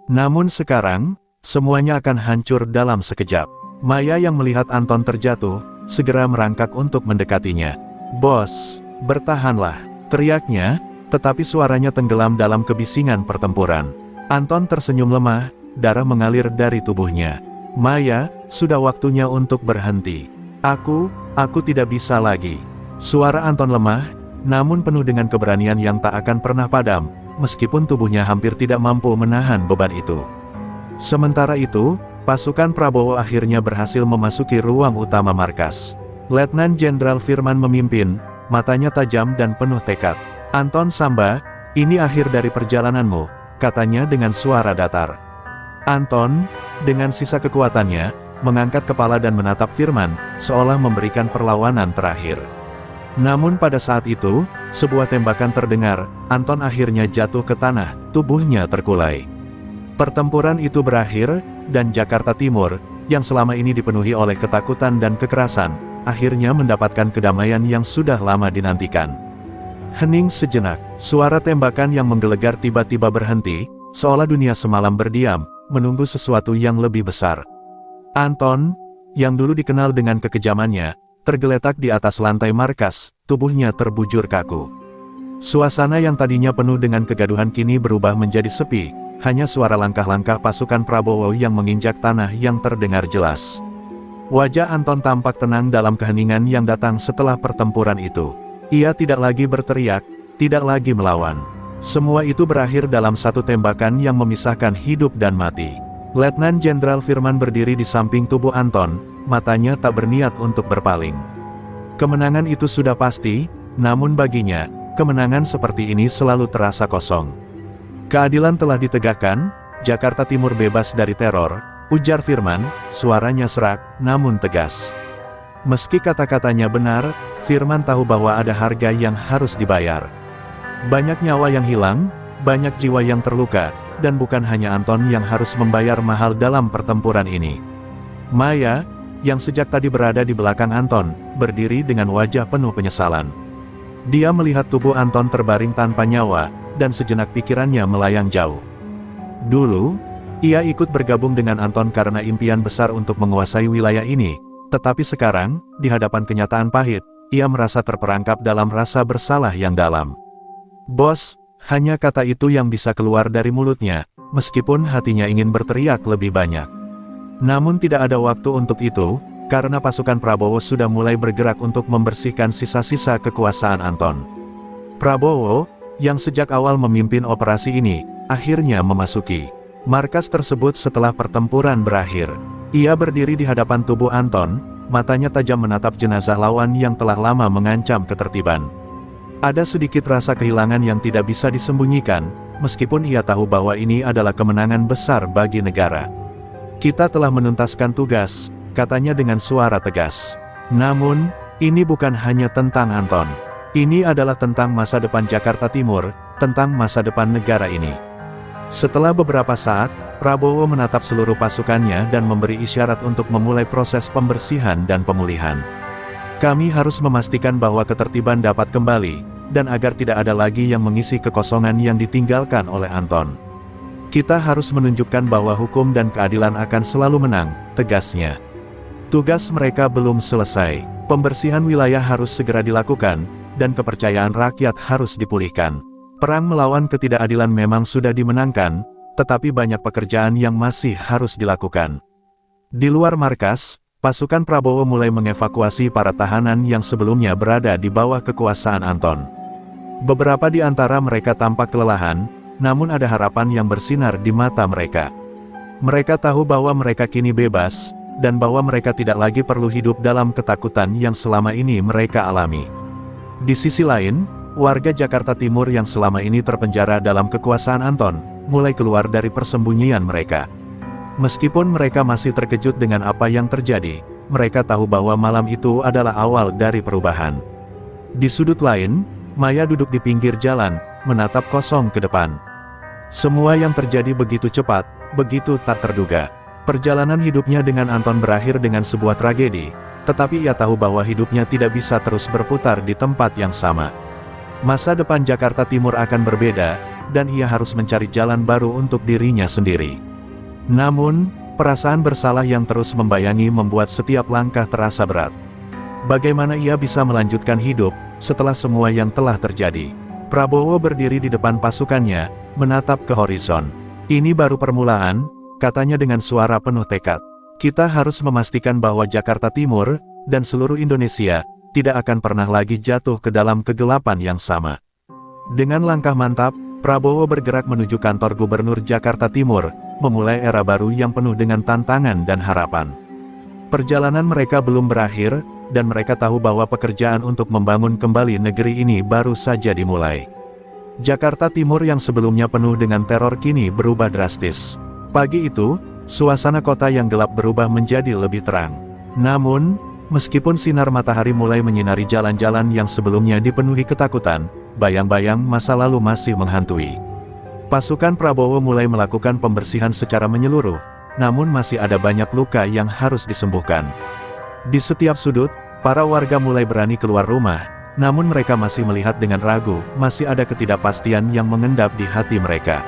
Namun sekarang, semuanya akan hancur dalam sekejap. Maya yang melihat Anton terjatuh, segera merangkak untuk mendekatinya. "Bos, bertahanlah," teriaknya, tetapi suaranya tenggelam dalam kebisingan pertempuran. Anton tersenyum lemah, darah mengalir dari tubuhnya. "Maya, sudah waktunya untuk berhenti. Aku tidak bisa lagi." Suara Anton lemah, namun penuh dengan keberanian yang tak akan pernah padam, meskipun tubuhnya hampir tidak mampu menahan beban itu. Sementara itu, pasukan Prabowo akhirnya berhasil memasuki ruang utama markas. Letnan Jenderal Firman memimpin, matanya tajam dan penuh tekad. "Anton Samba, ini akhir dari perjalananmu," katanya dengan suara datar. Anton, dengan sisa kekuatannya, mengangkat kepala dan menatap Firman, seolah memberikan perlawanan terakhir. Namun pada saat itu, sebuah tembakan terdengar, Anton akhirnya jatuh ke tanah, tubuhnya terkulai. Pertempuran itu berakhir, dan Jakarta Timur, yang selama ini dipenuhi oleh ketakutan dan kekerasan, akhirnya mendapatkan kedamaian yang sudah lama dinantikan. Hening sejenak, suara tembakan yang menggelegar tiba-tiba berhenti, seolah dunia semalam berdiam, menunggu sesuatu yang lebih besar. Anton, yang dulu dikenal dengan kekejamannya, tergeletak di atas lantai markas, tubuhnya terbujur kaku. Suasana yang tadinya penuh dengan kegaduhan kini berubah menjadi sepi, hanya suara langkah-langkah pasukan Prabowo yang menginjak tanah yang terdengar jelas. Wajah Anton tampak tenang dalam keheningan yang datang setelah pertempuran itu. Ia tidak lagi berteriak, tidak lagi melawan. Semua itu berakhir dalam satu tembakan yang memisahkan hidup dan mati. Letnan Jenderal Firman berdiri di samping tubuh Anton, matanya tak berniat untuk berpaling. Kemenangan itu sudah pasti, namun baginya, kemenangan seperti ini selalu terasa kosong. "Keadilan telah ditegakkan, Jakarta Timur bebas dari teror," ujar Firman, suaranya serak, namun tegas. Meski kata-katanya benar, Firman tahu bahwa ada harga yang harus dibayar. Banyak nyawa yang hilang, banyak jiwa yang terluka, dan bukan hanya Anton yang harus membayar mahal dalam pertempuran ini. Maya, yang sejak tadi berada di belakang Anton, berdiri dengan wajah penuh penyesalan. Dia melihat tubuh Anton terbaring tanpa nyawa, dan sejenak pikirannya melayang jauh. Dulu, ia ikut bergabung dengan Anton karena impian besar untuk menguasai wilayah ini, tetapi sekarang, di hadapan kenyataan pahit, ia merasa terperangkap dalam rasa bersalah yang dalam. "Bos," hanya kata itu yang bisa keluar dari mulutnya, meskipun hatinya ingin berteriak lebih banyak. Namun tidak ada waktu untuk itu, karena pasukan Prabowo sudah mulai bergerak untuk membersihkan sisa-sisa kekuasaan Anton. Prabowo, yang sejak awal memimpin operasi ini, akhirnya memasuki markas tersebut setelah pertempuran berakhir. Ia berdiri di hadapan tubuh Anton, matanya tajam menatap jenazah lawan yang telah lama mengancam ketertiban. Ada sedikit rasa kehilangan yang tidak bisa disembunyikan, meskipun ia tahu bahwa ini adalah kemenangan besar bagi negara. "Kita telah menuntaskan tugas," katanya dengan suara tegas. Namun, ini bukan hanya tentang Anton. Ini adalah tentang masa depan Jakarta Timur, tentang masa depan negara ini. Setelah beberapa saat, Prabowo menatap seluruh pasukannya dan memberi isyarat untuk memulai proses pembersihan dan pemulihan. "Kami harus memastikan bahwa ketertiban dapat kembali, dan agar tidak ada lagi yang mengisi kekosongan yang ditinggalkan oleh Anton. Kita harus menunjukkan bahwa hukum dan keadilan akan selalu menang," tegasnya. Tugas mereka belum selesai. Pembersihan wilayah harus segera dilakukan, dan kepercayaan rakyat harus dipulihkan. Perang melawan ketidakadilan memang sudah dimenangkan, tetapi banyak pekerjaan yang masih harus dilakukan. Di luar markas, pasukan Prabowo mulai mengevakuasi para tahanan yang sebelumnya berada di bawah kekuasaan Anton. Beberapa di antara mereka tampak kelelahan, namun ada harapan yang bersinar di mata mereka. Mereka tahu bahwa mereka kini bebas, dan bahwa mereka tidak lagi perlu hidup dalam ketakutan yang selama ini mereka alami. Di sisi lain, warga Jakarta Timur yang selama ini terpenjara dalam kekuasaan Anton, mulai keluar dari persembunyian mereka. Meskipun mereka masih terkejut dengan apa yang terjadi, mereka tahu bahwa malam itu adalah awal dari perubahan. Di sudut lain, Maya duduk di pinggir jalan, menatap kosong ke depan. Semua yang terjadi begitu cepat, begitu tak terduga. Perjalanan hidupnya dengan Anton berakhir dengan sebuah tragedi, tetapi ia tahu bahwa hidupnya tidak bisa terus berputar di tempat yang sama. Masa depan Jakarta Timur akan berbeda, dan ia harus mencari jalan baru untuk dirinya sendiri. Namun, perasaan bersalah yang terus membayangi membuat setiap langkah terasa berat. Bagaimana ia bisa melanjutkan hidup, setelah semua yang telah terjadi? Prabowo berdiri di depan pasukannya, menatap ke horizon. "Ini baru permulaan," katanya dengan suara penuh tekad. "Kita harus memastikan bahwa Jakarta Timur, dan seluruh Indonesia, tidak akan pernah lagi jatuh ke dalam kegelapan yang sama. Dengan langkah mantap, Prabowo bergerak menuju kantor Gubernur Jakarta Timur, memulai era baru yang penuh dengan tantangan dan harapan. Perjalanan mereka belum berakhir, dan mereka tahu bahwa pekerjaan untuk membangun kembali negeri ini baru saja dimulai. Jakarta Timur yang sebelumnya penuh dengan teror kini berubah drastis. Pagi itu, suasana kota yang gelap berubah menjadi lebih terang. Namun, meskipun sinar matahari mulai menyinari jalan-jalan yang sebelumnya dipenuhi ketakutan, bayang-bayang masa lalu masih menghantui. Pasukan Prabowo mulai melakukan pembersihan secara menyeluruh, namun masih ada banyak luka yang harus disembuhkan. Di setiap sudut, para warga mulai berani keluar rumah, namun mereka masih melihat dengan ragu, masih ada ketidakpastian yang mengendap di hati mereka.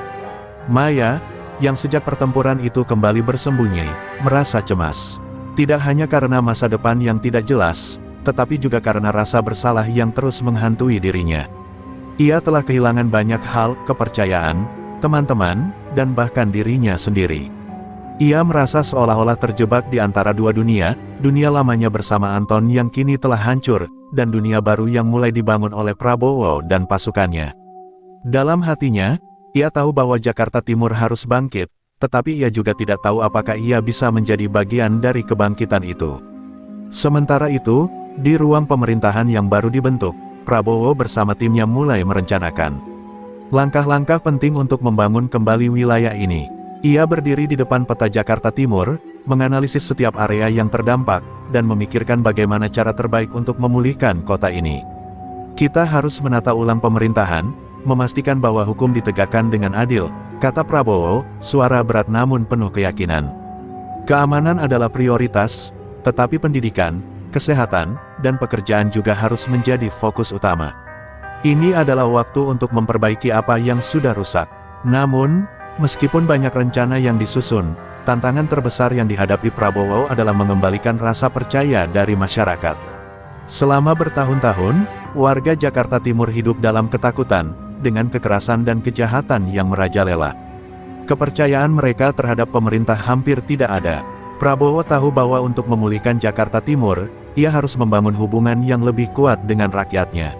Maya, yang sejak pertempuran itu kembali bersembunyi, merasa cemas. Tidak hanya karena masa depan yang tidak jelas, tetapi juga karena rasa bersalah yang terus menghantui dirinya. Ia telah kehilangan banyak hal, kepercayaan, teman-teman, dan bahkan dirinya sendiri. Ia merasa seolah-olah terjebak di antara dua dunia, dunia lamanya bersama Anton yang kini telah hancur, dan dunia baru yang mulai dibangun oleh Prabowo dan pasukannya. Dalam hatinya, ia tahu bahwa Jakarta Timur harus bangkit, tetapi ia juga tidak tahu apakah ia bisa menjadi bagian dari kebangkitan itu. Sementara itu, di ruang pemerintahan yang baru dibentuk, Prabowo bersama timnya mulai merencanakan langkah-langkah penting untuk membangun kembali wilayah ini. Ia berdiri di depan peta Jakarta Timur, menganalisis setiap area yang terdampak, dan memikirkan bagaimana cara terbaik untuk memulihkan kota ini. Kita harus menata ulang pemerintahan, memastikan bahwa hukum ditegakkan dengan adil, kata Prabowo, suara berat namun penuh keyakinan. Keamanan adalah prioritas, tetapi pendidikan, kesehatan, dan pekerjaan juga harus menjadi fokus utama. Ini adalah waktu untuk memperbaiki apa yang sudah rusak. Namun, meskipun banyak rencana yang disusun, tantangan terbesar yang dihadapi Prabowo adalah mengembalikan rasa percaya dari masyarakat. Selama bertahun-tahun, warga Jakarta Timur hidup dalam ketakutan, dengan kekerasan dan kejahatan yang merajalela. Kepercayaan mereka terhadap pemerintah hampir tidak ada. Prabowo tahu bahwa untuk memulihkan Jakarta Timur, ia harus membangun hubungan yang lebih kuat dengan rakyatnya.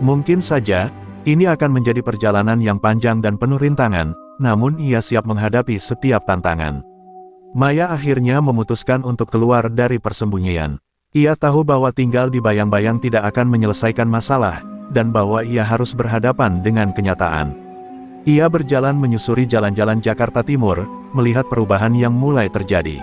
Mungkin saja, ini akan menjadi perjalanan yang panjang dan penuh rintangan, namun ia siap menghadapi setiap tantangan. Maya akhirnya memutuskan untuk keluar dari persembunyian. Ia tahu bahwa tinggal di bayang-bayang tidak akan menyelesaikan masalah, dan bahwa ia harus berhadapan dengan kenyataan. Ia berjalan menyusuri jalan-jalan Jakarta Timur, melihat perubahan yang mulai terjadi.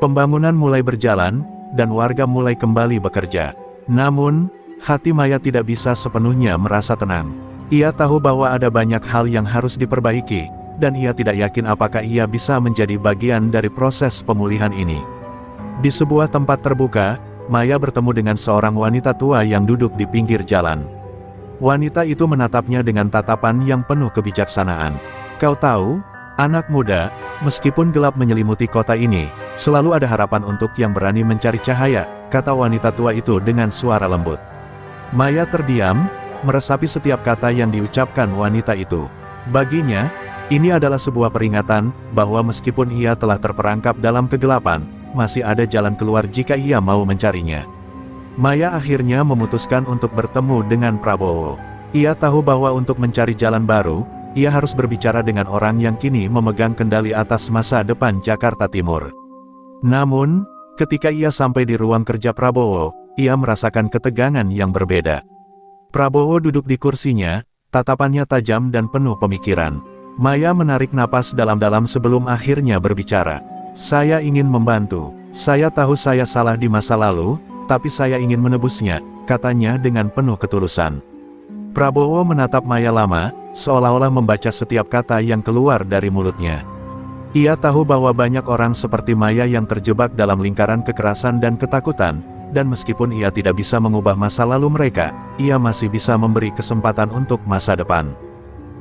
Pembangunan mulai berjalan, dan warga mulai kembali bekerja. Namun, hati Maya tidak bisa sepenuhnya merasa tenang. Ia tahu bahwa ada banyak hal yang harus diperbaiki, dan ia tidak yakin apakah ia bisa menjadi bagian dari proses pemulihan ini. Di sebuah tempat terbuka, Maya bertemu dengan seorang wanita tua yang duduk di pinggir jalan. Wanita itu menatapnya dengan tatapan yang penuh kebijaksanaan. Kau tahu, anak muda, meskipun gelap menyelimuti kota ini, selalu ada harapan untuk yang berani mencari cahaya, kata wanita tua itu dengan suara lembut. Maya terdiam, meresapi setiap kata yang diucapkan wanita itu. Baginya, ini adalah sebuah peringatan, bahwa meskipun ia telah terperangkap dalam kegelapan, masih ada jalan keluar jika ia mau mencarinya. Maya akhirnya memutuskan untuk bertemu dengan Prabowo. Ia tahu bahwa untuk mencari jalan baru, ia harus berbicara dengan orang yang kini memegang kendali atas masa depan Jakarta Timur. Namun, ketika ia sampai di ruang kerja Prabowo, ia merasakan ketegangan yang berbeda. Prabowo duduk di kursinya, tatapannya tajam dan penuh pemikiran. Maya menarik napas dalam-dalam sebelum akhirnya berbicara. Saya ingin membantu. Saya tahu saya salah di masa lalu, tapi saya ingin menebusnya, katanya dengan penuh ketulusan. Prabowo menatap Maya lama, seolah-olah membaca setiap kata yang keluar dari mulutnya. Ia tahu bahwa banyak orang seperti Maya yang terjebak dalam lingkaran kekerasan dan ketakutan, dan meskipun ia tidak bisa mengubah masa lalu mereka, ia masih bisa memberi kesempatan untuk masa depan.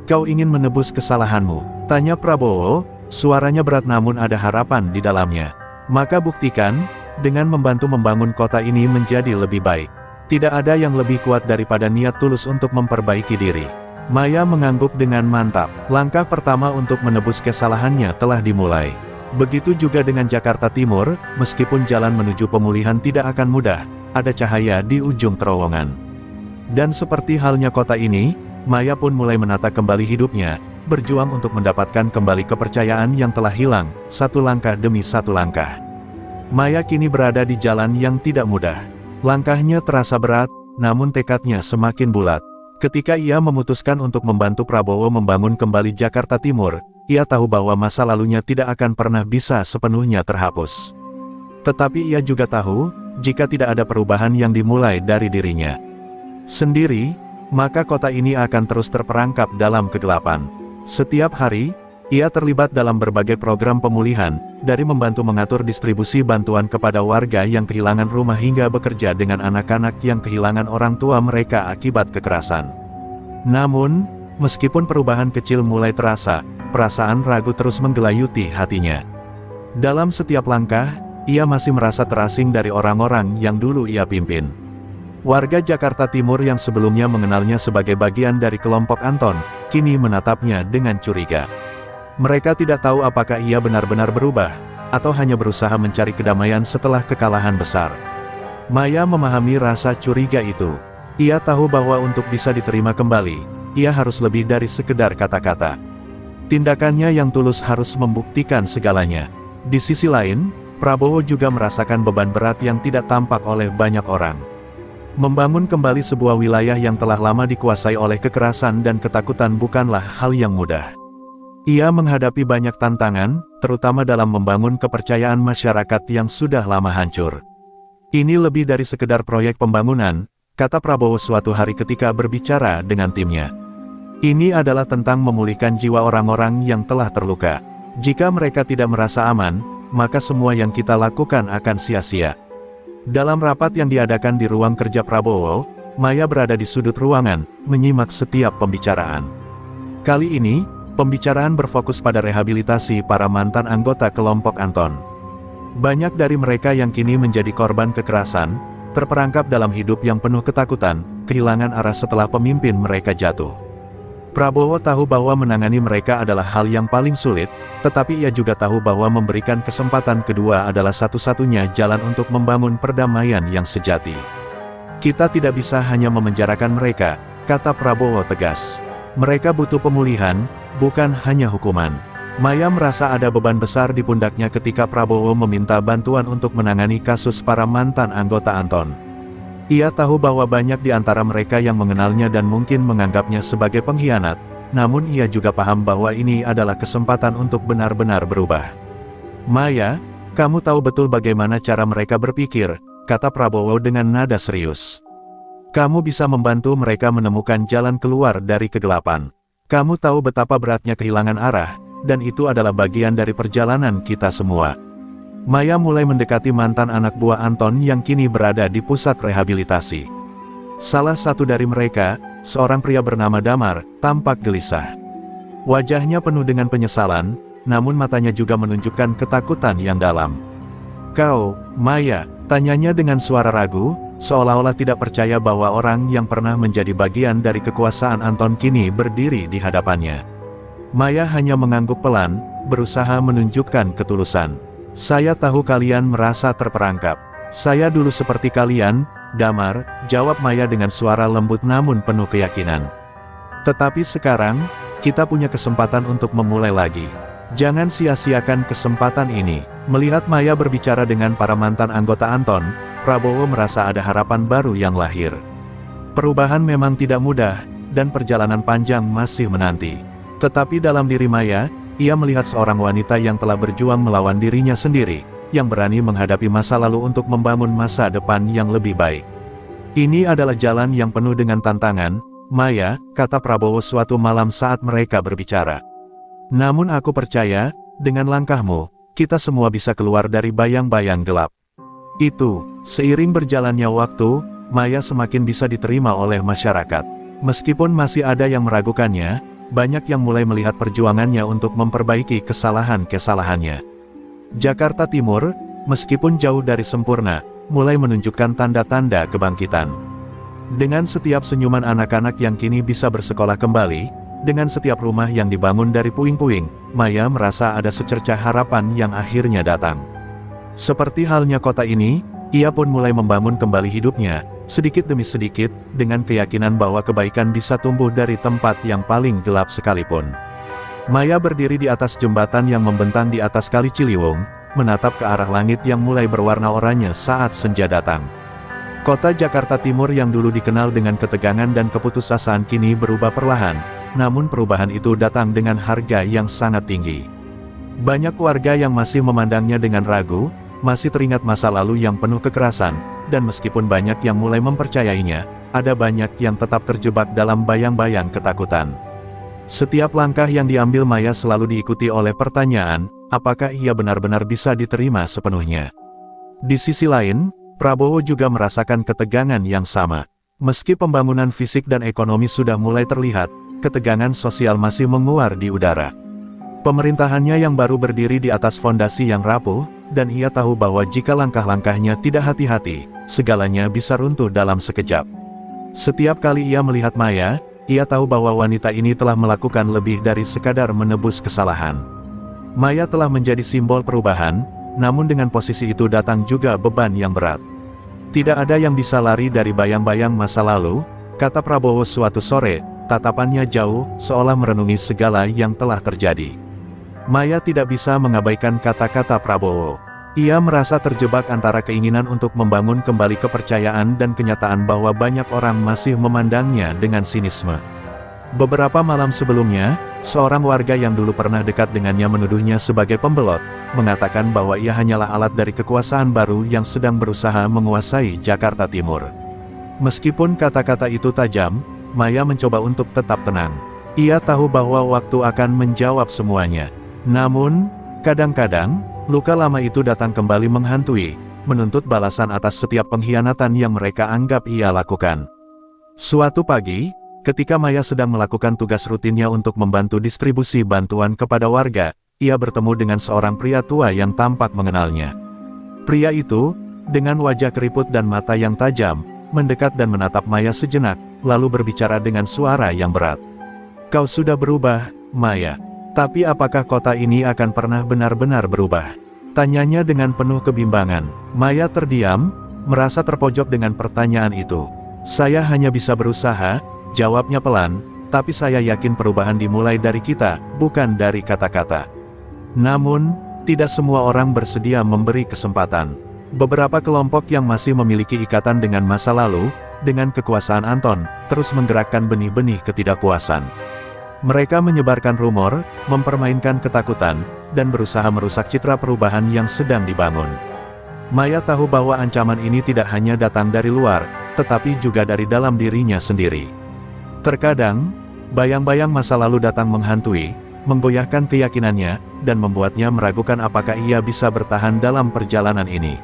Kau ingin menebus kesalahanmu? Tanya Prabowo, suaranya berat namun ada harapan di dalamnya. Maka buktikan, dengan membantu membangun kota ini menjadi lebih baik. Tidak ada yang lebih kuat daripada niat tulus untuk memperbaiki diri. Maya mengangguk dengan mantap. Langkah pertama untuk menebus kesalahannya telah dimulai. Begitu juga dengan Jakarta Timur, meskipun jalan menuju pemulihan tidak akan mudah, ada cahaya di ujung terowongan. Dan seperti halnya kota ini, Maya pun mulai menata kembali hidupnya, berjuang untuk mendapatkan kembali kepercayaan yang telah hilang, satu langkah demi satu langkah. Maya kini berada di jalan yang tidak mudah. Langkahnya terasa berat, namun tekadnya semakin bulat. Ketika ia memutuskan untuk membantu Prabowo membangun kembali Jakarta Timur, ia tahu bahwa masa lalunya tidak akan pernah bisa sepenuhnya terhapus. Tetapi ia juga tahu, jika tidak ada perubahan yang dimulai dari dirinya sendiri, maka kota ini akan terus terperangkap dalam kegelapan. Setiap hari, ia terlibat dalam berbagai program pemulihan, dari membantu mengatur distribusi bantuan kepada warga yang kehilangan rumah hingga bekerja dengan anak-anak yang kehilangan orang tua mereka akibat kekerasan. Namun, meskipun perubahan kecil mulai terasa, perasaan ragu terus menggelayuti hatinya. Dalam setiap langkah, ia masih merasa terasing dari orang-orang yang dulu ia pimpin. Warga Jakarta Timur yang sebelumnya mengenalnya sebagai bagian dari kelompok Anton, kini menatapnya dengan curiga. Mereka tidak tahu apakah ia benar-benar berubah, atau hanya berusaha mencari kedamaian setelah kekalahan besar. Maya memahami rasa curiga itu. Ia tahu bahwa untuk bisa diterima kembali, ia harus lebih dari sekedar kata-kata. Tindakannya yang tulus harus membuktikan segalanya. Di sisi lain, Prabowo juga merasakan beban berat yang tidak tampak oleh banyak orang. Membangun kembali sebuah wilayah yang telah lama dikuasai oleh kekerasan dan ketakutan bukanlah hal yang mudah. Ia menghadapi banyak tantangan, terutama dalam membangun kepercayaan masyarakat yang sudah lama hancur. Ini lebih dari sekedar proyek pembangunan, kata Prabowo suatu hari ketika berbicara dengan timnya. Ini adalah tentang memulihkan jiwa orang-orang yang telah terluka. Jika mereka tidak merasa aman, maka semua yang kita lakukan akan sia-sia. Dalam rapat yang diadakan di ruang kerja Prabowo, Maya berada di sudut ruangan, menyimak setiap pembicaraan. Kali ini, pembicaraan berfokus pada rehabilitasi para mantan anggota kelompok Anton. Banyak dari mereka yang kini menjadi korban kekerasan, terperangkap dalam hidup yang penuh ketakutan, kehilangan arah setelah pemimpin mereka jatuh. Prabowo tahu bahwa menangani mereka adalah hal yang paling sulit, tetapi ia juga tahu bahwa memberikan kesempatan kedua adalah satu-satunya jalan untuk membangun perdamaian yang sejati. Kita tidak bisa hanya memenjarakan mereka, kata Prabowo tegas. Mereka butuh pemulihan, bukan hanya hukuman. Maya merasa ada beban besar di pundaknya ketika Prabowo meminta bantuan untuk menangani kasus para mantan anggota Anton. Ia tahu bahwa banyak di antara mereka yang mengenalnya dan mungkin menganggapnya sebagai pengkhianat, namun ia juga paham bahwa ini adalah kesempatan untuk benar-benar berubah. Maya, kamu tahu betul bagaimana cara mereka berpikir, kata Prabowo dengan nada serius. Kamu bisa membantu mereka menemukan jalan keluar dari kegelapan. Kamu tahu betapa beratnya kehilangan arah, dan itu adalah bagian dari perjalanan kita semua. Maya mulai mendekati mantan anak buah Anton yang kini berada di pusat rehabilitasi. Salah satu dari mereka, seorang pria bernama Damar, tampak gelisah. Wajahnya penuh dengan penyesalan, namun matanya juga menunjukkan ketakutan yang dalam. Kau, Maya, tanyanya dengan suara ragu, seolah-olah tidak percaya bahwa orang yang pernah menjadi bagian dari kekuasaan Anton kini berdiri di hadapannya. Maya hanya mengangguk pelan, berusaha menunjukkan ketulusan. Saya tahu kalian merasa terperangkap. Saya dulu seperti kalian, Damar, jawab Maya dengan suara lembut namun penuh keyakinan. Tetapi sekarang, kita punya kesempatan untuk memulai lagi. Jangan sia-siakan kesempatan ini. Melihat Maya berbicara dengan para mantan anggota Anton, Prabowo merasa ada harapan baru yang lahir. Perubahan memang tidak mudah, dan perjalanan panjang masih menanti. Tetapi dalam diri Maya, ia melihat seorang wanita yang telah berjuang melawan dirinya sendiri, yang berani menghadapi masa lalu untuk membangun masa depan yang lebih baik. Ini adalah jalan yang penuh dengan tantangan, Maya, kata Prabowo suatu malam saat mereka berbicara. Namun aku percaya, dengan langkahmu, kita semua bisa keluar dari bayang-bayang gelap. Seiring berjalannya waktu, Maya semakin bisa diterima oleh masyarakat. Meskipun masih ada yang meragukannya, banyak yang mulai melihat perjuangannya untuk memperbaiki kesalahan-kesalahannya. Jakarta Timur, meskipun jauh dari sempurna, mulai menunjukkan tanda-tanda kebangkitan. Dengan setiap senyuman anak-anak yang kini bisa bersekolah kembali, Dengan setiap rumah yang dibangun dari puing-puing, Maya merasa ada secercah harapan yang akhirnya datang. Seperti halnya kota ini, ia pun mulai membangun kembali hidupnya, sedikit demi sedikit, dengan keyakinan bahwa kebaikan bisa tumbuh dari tempat yang paling gelap sekalipun. Maya berdiri di atas jembatan yang membentang di atas Kali Ciliwung, menatap ke arah langit yang mulai berwarna oranye saat senja datang. Kota Jakarta Timur yang dulu dikenal dengan ketegangan dan keputusasaan kini berubah perlahan, namun perubahan itu datang dengan harga yang sangat tinggi. Banyak warga yang masih memandangnya dengan ragu, masih teringat masa lalu yang penuh kekerasan, dan meskipun banyak yang mulai mempercayainya, ada banyak yang tetap terjebak dalam bayang-bayang ketakutan. Setiap langkah yang diambil Maya selalu diikuti oleh pertanyaan, apakah ia benar-benar bisa diterima sepenuhnya. Di sisi lain, Prabowo juga merasakan ketegangan yang sama. Meski pembangunan fisik dan ekonomi sudah mulai terlihat, ketegangan sosial masih menguar di udara. Pemerintahannya yang baru berdiri di atas fondasi yang rapuh, dan ia tahu bahwa jika langkah-langkahnya tidak hati-hati, segalanya bisa runtuh dalam sekejap. Setiap kali ia melihat Maya, ia tahu bahwa wanita ini telah melakukan lebih dari sekadar menebus kesalahan. Maya telah menjadi simbol perubahan, namun dengan posisi itu datang juga beban yang berat. Tidak ada yang bisa lari dari bayang-bayang masa lalu, kata Prabowo suatu sore, tatapannya jauh, seolah merenungi segala yang telah terjadi. Maya tidak bisa mengabaikan kata-kata Prabowo. Ia merasa terjebak antara keinginan untuk membangun kembali kepercayaan dan kenyataan bahwa banyak orang masih memandangnya dengan sinisme. Beberapa malam sebelumnya, seorang warga yang dulu pernah dekat dengannya menuduhnya sebagai pembelot, mengatakan bahwa ia hanyalah alat dari kekuasaan baru yang sedang berusaha menguasai Jakarta Timur. Meskipun kata-kata itu tajam, Maya mencoba untuk tetap tenang. Ia tahu bahwa waktu akan menjawab semuanya. Namun, kadang-kadang, luka lama itu datang kembali menghantui, menuntut balasan atas setiap pengkhianatan yang mereka anggap ia lakukan. Suatu pagi, ketika Maya sedang melakukan tugas rutinnya untuk membantu distribusi bantuan kepada warga, ia bertemu dengan seorang pria tua yang tampak mengenalnya. Pria itu, dengan wajah keriput dan mata yang tajam, mendekat dan menatap Maya sejenak, lalu berbicara dengan suara yang berat. "Kau sudah berubah, Maya. Tapi apakah kota ini akan pernah benar-benar berubah?" Tanyanya dengan penuh kebimbangan. Maya terdiam, merasa terpojok dengan pertanyaan itu. "Saya hanya bisa berusaha," jawabnya pelan, "tapi saya yakin perubahan dimulai dari kita, bukan dari kata-kata." Namun, tidak semua orang bersedia memberi kesempatan. Beberapa kelompok yang masih memiliki ikatan dengan masa lalu, dengan kekuasaan Anton, terus menggerakkan benih-benih ketidakpuasan. Mereka menyebarkan rumor, mempermainkan ketakutan, dan berusaha merusak citra perubahan yang sedang dibangun. Maya tahu bahwa ancaman ini tidak hanya datang dari luar, tetapi juga dari dalam dirinya sendiri. Terkadang, bayang-bayang masa lalu datang menghantui, menggoyahkan keyakinannya, dan membuatnya meragukan apakah ia bisa bertahan dalam perjalanan ini.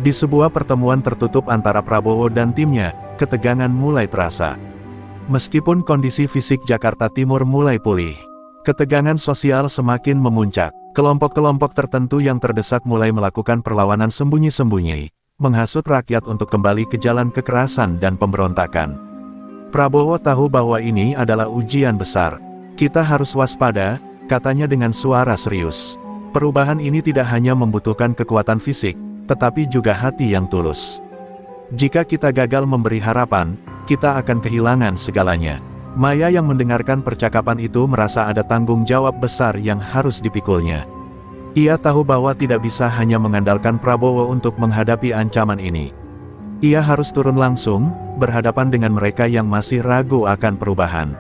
Di sebuah pertemuan tertutup antara Prabowo dan timnya, ketegangan mulai terasa. Meskipun kondisi fisik Jakarta Timur mulai pulih, ketegangan sosial semakin memuncak. Kelompok-kelompok tertentu yang terdesak mulai melakukan perlawanan sembunyi-sembunyi, menghasut rakyat untuk kembali ke jalan kekerasan dan pemberontakan. Prabowo tahu bahwa ini adalah ujian besar. "Kita harus waspada," katanya dengan suara serius. "Perubahan ini tidak hanya membutuhkan kekuatan fisik, tetapi juga hati yang tulus. Jika kita gagal memberi harapan, kita akan kehilangan segalanya." Maya yang mendengarkan percakapan itu merasa ada tanggung jawab besar yang harus dipikulnya. Ia tahu bahwa tidak bisa hanya mengandalkan Prabowo untuk menghadapi ancaman ini. Ia harus turun langsung, berhadapan dengan mereka yang masih ragu akan perubahan.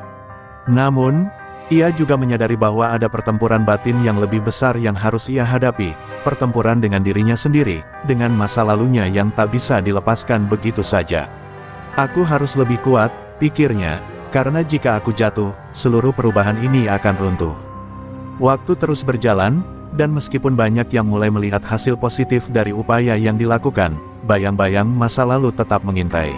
Namun, ia juga menyadari bahwa ada pertempuran batin yang lebih besar yang harus ia hadapi, pertempuran dengan dirinya sendiri, dengan masa lalunya yang tak bisa dilepaskan begitu saja. "Aku harus lebih kuat," pikirnya, "karena jika aku jatuh, seluruh perubahan ini akan runtuh." Waktu terus berjalan, dan meskipun banyak yang mulai melihat hasil positif dari upaya yang dilakukan, bayang-bayang masa lalu tetap mengintai.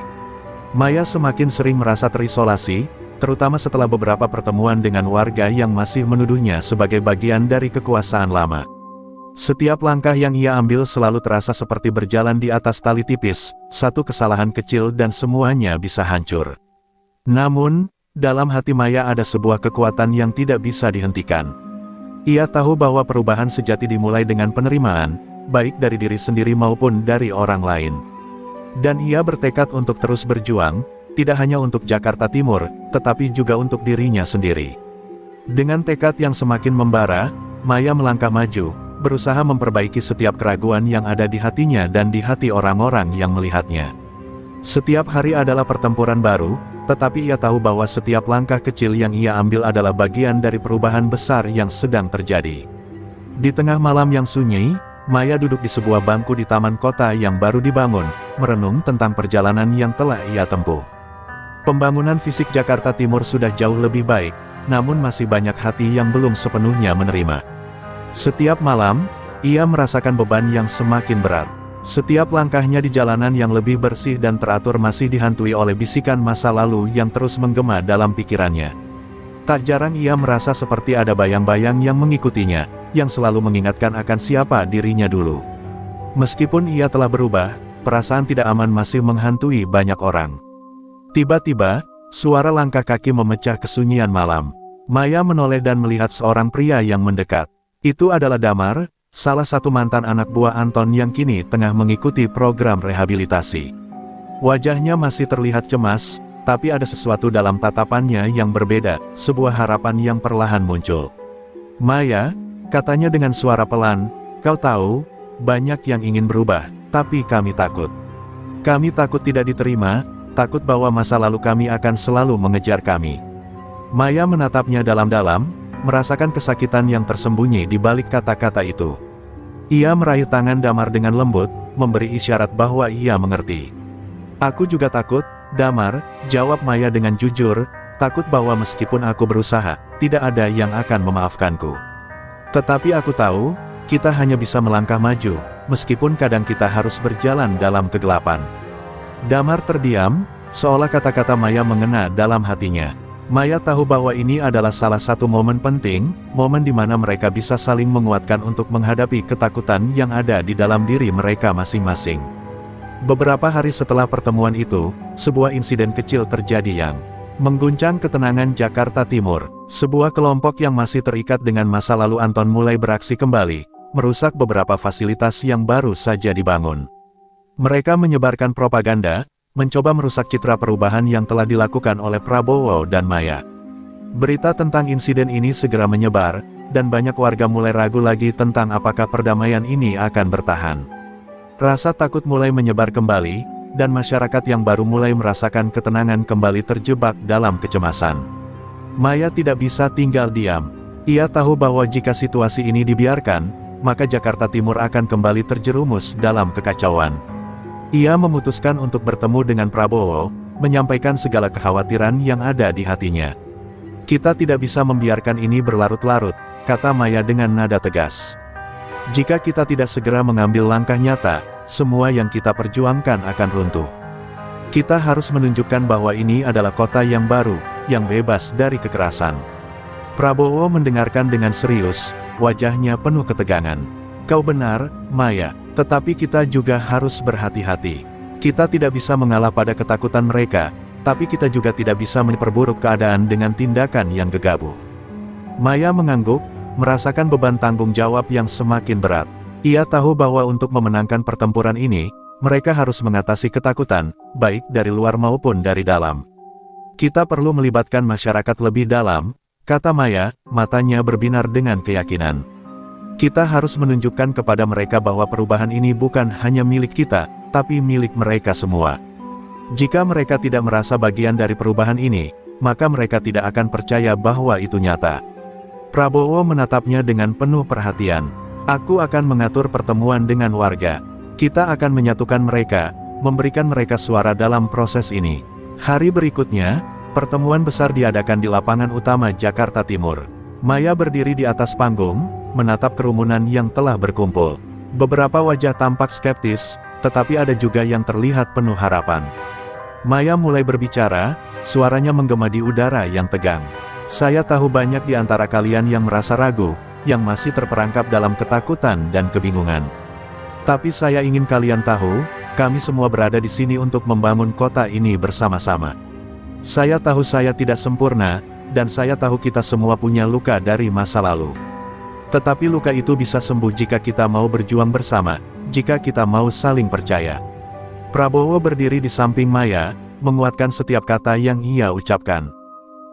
Maya semakin sering merasa terisolasi, terutama setelah beberapa pertemuan dengan warga yang masih menuduhnya sebagai bagian dari kekuasaan lama. Setiap langkah yang ia ambil selalu terasa seperti berjalan di atas tali tipis, satu kesalahan kecil dan semuanya bisa hancur. Namun, Dalam hati Maya ada sebuah kekuatan yang tidak bisa dihentikan. Ia tahu bahwa perubahan sejati dimulai dengan penerimaan, baik dari diri sendiri maupun dari orang lain. Dan ia bertekad untuk terus berjuang, tidak hanya untuk Jakarta Timur, tetapi juga untuk dirinya sendiri. Dengan tekad yang semakin membara, Maya melangkah maju, berusaha memperbaiki setiap keraguan yang ada di hatinya dan di hati orang-orang yang melihatnya. Setiap hari adalah pertempuran baru, tetapi ia tahu bahwa setiap langkah kecil yang ia ambil adalah bagian dari perubahan besar yang sedang terjadi. Di tengah malam yang sunyi, Maya duduk di sebuah bangku di taman kota yang baru dibangun, merenung tentang perjalanan yang telah ia tempuh. Pembangunan fisik Jakarta Timur sudah jauh lebih baik, namun masih banyak hati yang belum sepenuhnya menerima. Setiap malam, ia merasakan beban yang semakin berat. Setiap langkahnya di jalanan yang lebih bersih dan teratur masih dihantui oleh bisikan masa lalu yang terus menggema dalam pikirannya. Tak jarang ia merasa seperti ada bayang-bayang yang mengikutinya, yang selalu mengingatkan akan siapa dirinya dulu. Meskipun ia telah berubah, perasaan tidak aman masih menghantui banyak orang. Tiba-tiba, suara langkah kaki memecah kesunyian malam. Maya menoleh dan melihat seorang pria yang mendekat. Itu adalah Damar, salah satu mantan anak buah Anton yang kini tengah mengikuti program rehabilitasi. Wajahnya masih terlihat cemas, tapi ada sesuatu dalam tatapannya yang berbeda, sebuah harapan yang perlahan muncul. "Maya," katanya dengan suara pelan, "kau tahu, banyak yang ingin berubah, tapi kami takut. Kami takut tidak diterima, takut bahwa masa lalu kami akan selalu mengejar kami." Maya menatapnya dalam-dalam, merasakan kesakitan yang tersembunyi di balik kata-kata itu. Ia meraih tangan Damar dengan lembut, memberi isyarat bahwa ia mengerti. "Aku juga takut, Damar," jawab Maya dengan jujur, "takut bahwa meskipun aku berusaha, tidak ada yang akan memaafkanku. Tetapi aku tahu, kita hanya bisa melangkah maju, meskipun kadang kita harus berjalan dalam kegelapan." Damar terdiam, seolah kata-kata Maya mengena dalam hatinya. Maya tahu bahwa ini adalah salah satu momen penting, momen di mana mereka bisa saling menguatkan untuk menghadapi ketakutan yang ada di dalam diri mereka masing-masing. Beberapa hari setelah pertemuan itu, sebuah insiden kecil terjadi yang mengguncang ketenangan Jakarta Timur. Sebuah kelompok yang masih terikat dengan masa lalu Anton mulai beraksi kembali, merusak beberapa fasilitas yang baru saja dibangun. Mereka menyebarkan propaganda, mencoba merusak citra perubahan yang telah dilakukan oleh Prabowo dan Maya. Berita tentang insiden ini segera menyebar, dan banyak warga mulai ragu lagi tentang apakah perdamaian ini akan bertahan. Rasa takut mulai menyebar kembali, dan masyarakat yang baru mulai merasakan ketenangan kembali terjebak dalam kecemasan. Maya tidak bisa tinggal diam. Ia tahu bahwa jika situasi ini dibiarkan, maka Jakarta Timur akan kembali terjerumus dalam kekacauan. Ia memutuskan untuk bertemu dengan Prabowo, menyampaikan segala kekhawatiran yang ada di hatinya. "Kita tidak bisa membiarkan ini berlarut-larut," kata Maya dengan nada tegas. "Jika kita tidak segera mengambil langkah nyata, semua yang kita perjuangkan akan runtuh. Kita harus menunjukkan bahwa ini adalah kota yang baru, yang bebas dari kekerasan." Prabowo mendengarkan dengan serius, wajahnya penuh ketegangan. "Kau benar, Maya. Tetapi kita juga harus berhati-hati. Kita tidak bisa mengalah pada ketakutan mereka, tapi kita juga tidak bisa memperburuk keadaan dengan tindakan yang gegabah." Maya mengangguk, merasakan beban tanggung jawab yang semakin berat. Ia tahu bahwa untuk memenangkan pertempuran ini, mereka harus mengatasi ketakutan, baik dari luar maupun dari dalam. "Kita perlu melibatkan masyarakat lebih dalam," kata Maya, matanya berbinar dengan keyakinan. "Kita harus menunjukkan kepada mereka bahwa perubahan ini bukan hanya milik kita, tapi milik mereka semua. Jika mereka tidak merasa bagian dari perubahan ini, maka mereka tidak akan percaya bahwa itu nyata." Prabowo menatapnya dengan penuh perhatian. "Aku akan mengatur pertemuan dengan warga. Kita akan menyatukan mereka, memberikan mereka suara dalam proses ini." Hari berikutnya, pertemuan besar diadakan di lapangan utama Jakarta Timur. Maya berdiri di atas panggung, menatap kerumunan yang telah berkumpul. Beberapa wajah tampak skeptis, tetapi ada juga yang terlihat penuh harapan. Maya mulai berbicara, suaranya menggema di udara yang tegang. "Saya tahu banyak di antara kalian yang merasa ragu, yang masih terperangkap dalam ketakutan dan kebingungan. Tapi saya ingin kalian tahu, kami semua berada di sini untuk membangun kota ini bersama-sama. Saya tahu saya tidak sempurna, dan saya tahu kita semua punya luka dari masa lalu. Tetapi luka itu bisa sembuh jika kita mau berjuang bersama, jika kita mau saling percaya. Prabowo berdiri di samping Maya, menguatkan setiap kata yang ia ucapkan.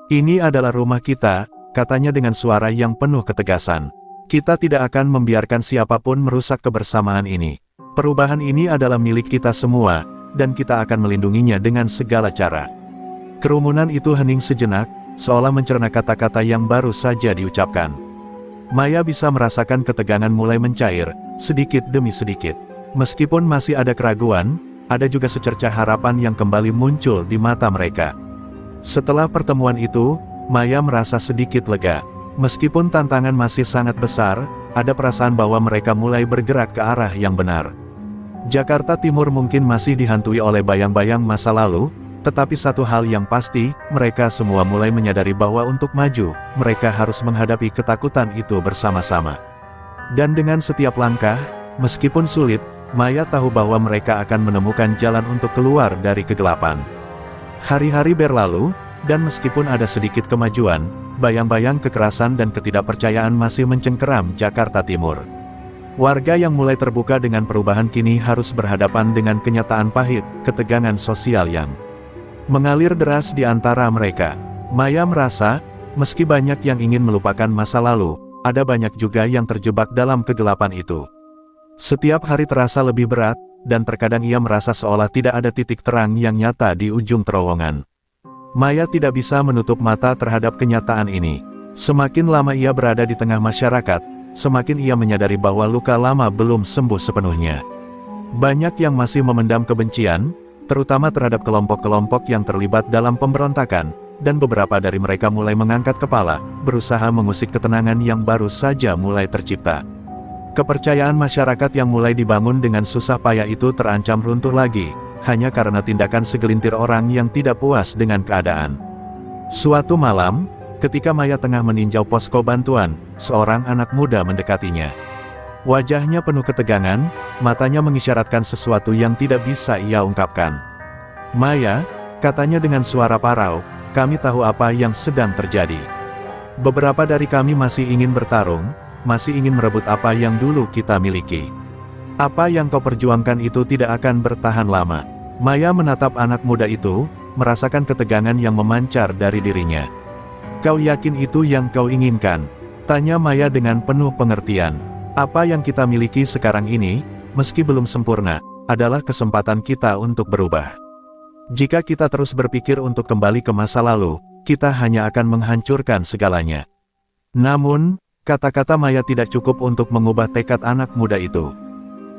Ini adalah rumah kita, katanya dengan suara yang penuh ketegasan. Kita tidak akan membiarkan siapapun merusak kebersamaan ini. Perubahan ini adalah milik kita semua, dan kita akan melindunginya dengan segala cara. Kerumunan itu hening sejenak, seolah mencerna kata-kata yang baru saja diucapkan. Maya bisa merasakan ketegangan mulai mencair, sedikit demi sedikit. Meskipun masih ada keraguan, ada juga secercah harapan yang kembali muncul di mata mereka. Setelah pertemuan itu, Maya merasa sedikit lega. Meskipun tantangan masih sangat besar, ada perasaan bahwa mereka mulai bergerak ke arah yang benar. Jakarta Timur mungkin masih dihantui oleh bayang-bayang masa lalu, tetapi satu hal yang pasti, mereka semua mulai menyadari bahwa untuk maju, mereka harus menghadapi ketakutan itu bersama-sama. Dan dengan setiap langkah, meskipun sulit, Maya tahu bahwa mereka akan menemukan jalan untuk keluar dari kegelapan. Hari-hari berlalu, dan meskipun ada sedikit kemajuan, bayang-bayang kekerasan dan ketidakpercayaan masih mencengkeram Jakarta Timur. Warga yang mulai terbuka dengan perubahan kini harus berhadapan dengan kenyataan pahit, ketegangan sosial yang mengalir deras di antara mereka. Maya merasa, meski banyak yang ingin melupakan masa lalu, ada banyak juga yang terjebak dalam kegelapan itu. Setiap hari terasa lebih berat, dan terkadang ia merasa seolah tidak ada titik terang yang nyata di ujung terowongan. Maya tidak bisa menutup mata terhadap kenyataan ini. Semakin lama ia berada di tengah masyarakat, semakin ia menyadari bahwa luka lama belum sembuh sepenuhnya. Banyak yang masih memendam kebencian, terutama terhadap kelompok-kelompok yang terlibat dalam pemberontakan, dan beberapa dari mereka mulai mengangkat kepala, berusaha mengusik ketenangan yang baru saja mulai tercipta. Kepercayaan masyarakat yang mulai dibangun dengan susah payah itu terancam runtuh lagi, hanya karena tindakan segelintir orang yang tidak puas dengan keadaan. Suatu malam, ketika Maya tengah meninjau posko bantuan, seorang anak muda mendekatinya. Wajahnya penuh ketegangan, matanya mengisyaratkan sesuatu yang tidak bisa ia ungkapkan. "Maya," katanya dengan suara parau, "kami tahu apa yang sedang terjadi. Beberapa dari kami masih ingin bertarung, masih ingin merebut apa yang dulu kita miliki. Apa yang kau perjuangkan itu tidak akan bertahan lama." Maya menatap anak muda itu, merasakan ketegangan yang memancar dari dirinya. "Kau yakin itu yang kau inginkan?" tanya Maya dengan penuh pengertian. "Apa yang kita miliki sekarang ini, meski belum sempurna, adalah kesempatan kita untuk berubah. Jika kita terus berpikir untuk kembali ke masa lalu, kita hanya akan menghancurkan segalanya." Namun, kata-kata Maya tidak cukup untuk mengubah tekad anak muda itu.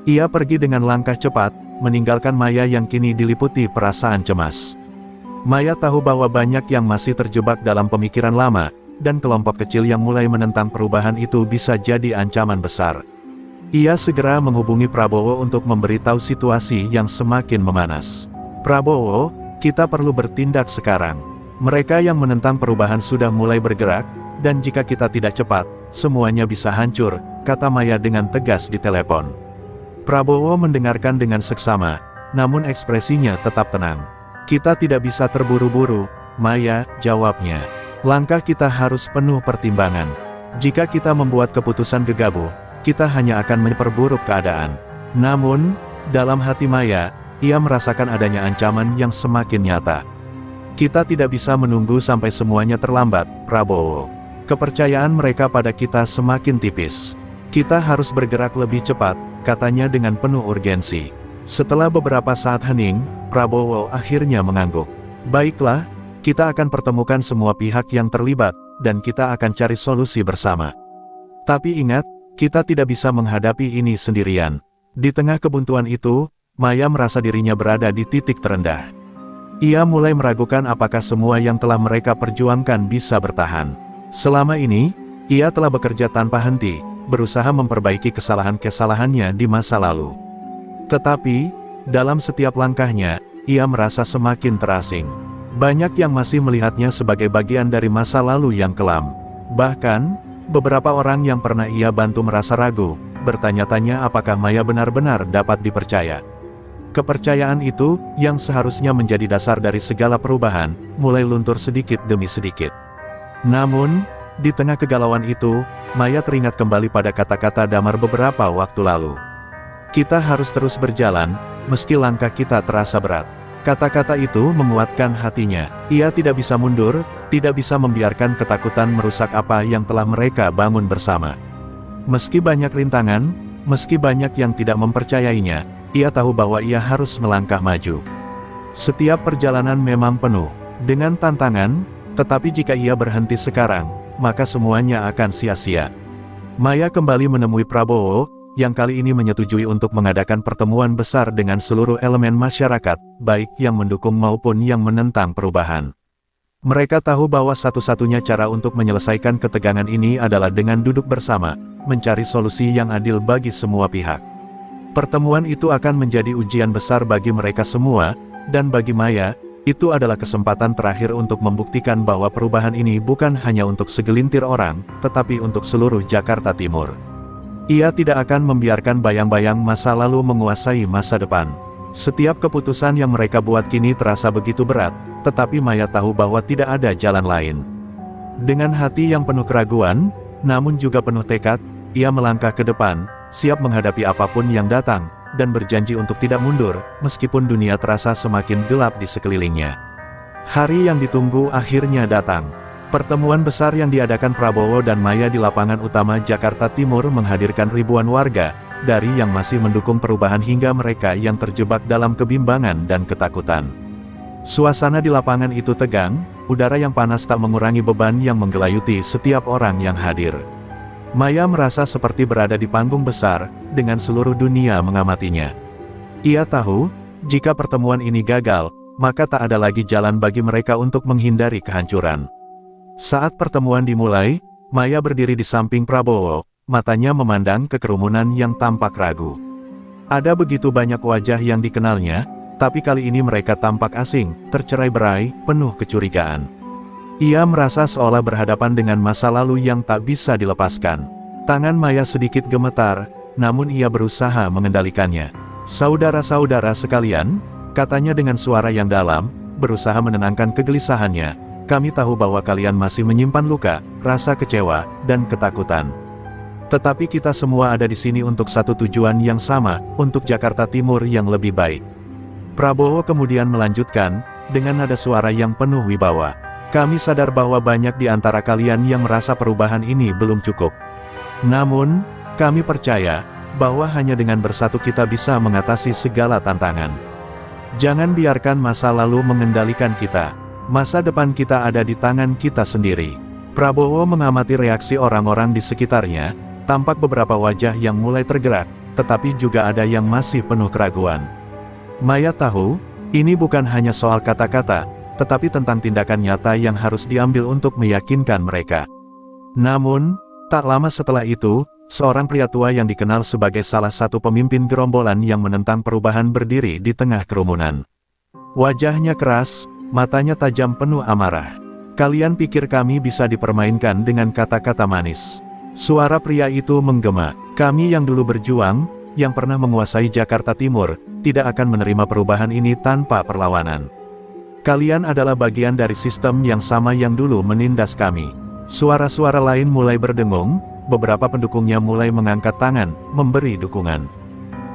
Ia pergi dengan langkah cepat, meninggalkan Maya yang kini diliputi perasaan cemas. Maya tahu bahwa banyak yang masih terjebak dalam pemikiran lama, dan kelompok kecil yang mulai menentang perubahan itu bisa jadi ancaman besar. Ia segera menghubungi Prabowo untuk memberitahu situasi yang semakin memanas. "Prabowo, kita perlu bertindak sekarang. Mereka yang menentang perubahan sudah mulai bergerak, dan jika kita tidak cepat, semuanya bisa hancur," kata Maya dengan tegas di telepon. Prabowo mendengarkan dengan seksama, namun ekspresinya tetap tenang. "Kita tidak bisa terburu-buru, Maya," jawabnya. "Langkah kita harus penuh pertimbangan. Jika kita membuat keputusan gegabah, kita hanya akan memperburuk keadaan." Namun, dalam hati Maya, ia merasakan adanya ancaman yang semakin nyata. "Kita tidak bisa menunggu sampai semuanya terlambat, Prabowo. Kepercayaan mereka pada kita semakin tipis. Kita harus bergerak lebih cepat," katanya dengan penuh urgensi. Setelah beberapa saat hening, Prabowo akhirnya mengangguk. "Baiklah, kita akan pertemukan semua pihak yang terlibat, dan kita akan cari solusi bersama. Tapi ingat, kita tidak bisa menghadapi ini sendirian." Di tengah kebuntuan itu, Maya merasa dirinya berada di titik terendah. Ia mulai meragukan apakah semua yang telah mereka perjuangkan bisa bertahan. Selama ini, ia telah bekerja tanpa henti, berusaha memperbaiki kesalahan-kesalahannya di masa lalu. Tetapi, dalam setiap langkahnya, ia merasa semakin terasing. Banyak yang masih melihatnya sebagai bagian dari masa lalu yang kelam. Bahkan, beberapa orang yang pernah ia bantu merasa ragu, bertanya-tanya apakah Maya benar-benar dapat dipercaya. Kepercayaan itu, yang seharusnya menjadi dasar dari segala perubahan, mulai luntur sedikit demi sedikit. Namun, di tengah kegalauan itu, Maya teringat kembali pada kata-kata Damar beberapa waktu lalu. Kita harus terus berjalan, meski langkah kita terasa berat. Kata-kata itu menguatkan hatinya. Ia tidak bisa mundur, tidak bisa membiarkan ketakutan merusak apa yang telah mereka bangun bersama. Meski banyak rintangan, meski banyak yang tidak mempercayainya, ia tahu bahwa ia harus melangkah maju. Setiap perjalanan memang penuh dengan tantangan, tetapi jika ia berhenti sekarang, maka semuanya akan sia-sia. Maya kembali menemui Prabowo, yang kali ini menyetujui untuk mengadakan pertemuan besar dengan seluruh elemen masyarakat, baik yang mendukung maupun yang menentang perubahan. Mereka tahu bahwa satu-satunya cara untuk menyelesaikan ketegangan ini adalah dengan duduk bersama, mencari solusi yang adil bagi semua pihak. Pertemuan itu akan menjadi ujian besar bagi mereka semua, dan bagi Maya, itu adalah kesempatan terakhir untuk membuktikan bahwa perubahan ini bukan hanya untuk segelintir orang, tetapi untuk seluruh Jakarta Timur. Ia tidak akan membiarkan bayang-bayang masa lalu menguasai masa depan. Setiap keputusan yang mereka buat kini terasa begitu berat, tetapi Maya tahu bahwa tidak ada jalan lain. Dengan hati yang penuh keraguan, namun juga penuh tekad, ia melangkah ke depan, siap menghadapi apapun yang datang, dan berjanji untuk tidak mundur, meskipun dunia terasa semakin gelap di sekelilingnya. Hari yang ditunggu akhirnya datang. Pertemuan besar yang diadakan Prabowo dan Maya di lapangan utama Jakarta Timur menghadirkan ribuan warga, dari yang masih mendukung perubahan hingga mereka yang terjebak dalam kebimbangan dan ketakutan. Suasana di lapangan itu tegang, udara yang panas tak mengurangi beban yang menggelayuti setiap orang yang hadir. Maya merasa seperti berada di panggung besar, dengan seluruh dunia mengamatinya. Ia tahu, jika pertemuan ini gagal, maka tak ada lagi jalan bagi mereka untuk menghindari kehancuran. Saat pertemuan dimulai, Maya berdiri di samping Prabowo, matanya memandang ke kerumunan yang tampak ragu. Ada begitu banyak wajah yang dikenalnya, tapi kali ini mereka tampak asing, tercerai-berai, penuh kecurigaan. Ia merasa seolah berhadapan dengan masa lalu yang tak bisa dilepaskan. Tangan Maya sedikit gemetar, namun ia berusaha mengendalikannya. "Saudara-saudara sekalian," katanya dengan suara yang dalam, berusaha menenangkan kegelisahannya, "kami tahu bahwa kalian masih menyimpan luka, rasa kecewa, dan ketakutan. Tetapi kita semua ada di sini untuk satu tujuan yang sama, untuk Jakarta Timur yang lebih baik." Prabowo kemudian melanjutkan, dengan nada suara yang penuh wibawa. "Kami sadar bahwa banyak di antara kalian yang merasa perubahan ini belum cukup. Namun, kami percaya, bahwa hanya dengan bersatu kita bisa mengatasi segala tantangan. Jangan biarkan masa lalu mengendalikan kita. Masa depan kita ada di tangan kita sendiri." Prabowo mengamati reaksi orang-orang di sekitarnya, tampak beberapa wajah yang mulai tergerak, tetapi juga ada yang masih penuh keraguan. Maya tahu, ini bukan hanya soal kata-kata, tetapi tentang tindakan nyata yang harus diambil untuk meyakinkan mereka. Namun, tak lama setelah itu, seorang pria tua yang dikenal sebagai salah satu pemimpin gerombolan yang menentang perubahan berdiri di tengah kerumunan. Wajahnya keras, matanya tajam penuh amarah. "Kalian pikir kami bisa dipermainkan dengan kata-kata manis?" Suara pria itu menggema. "Kami yang dulu berjuang, yang pernah menguasai Jakarta Timur, tidak akan menerima perubahan ini tanpa perlawanan. Kalian adalah bagian dari sistem yang sama yang dulu menindas kami." Suara-suara lain mulai berdengung, beberapa pendukungnya mulai mengangkat tangan, memberi dukungan.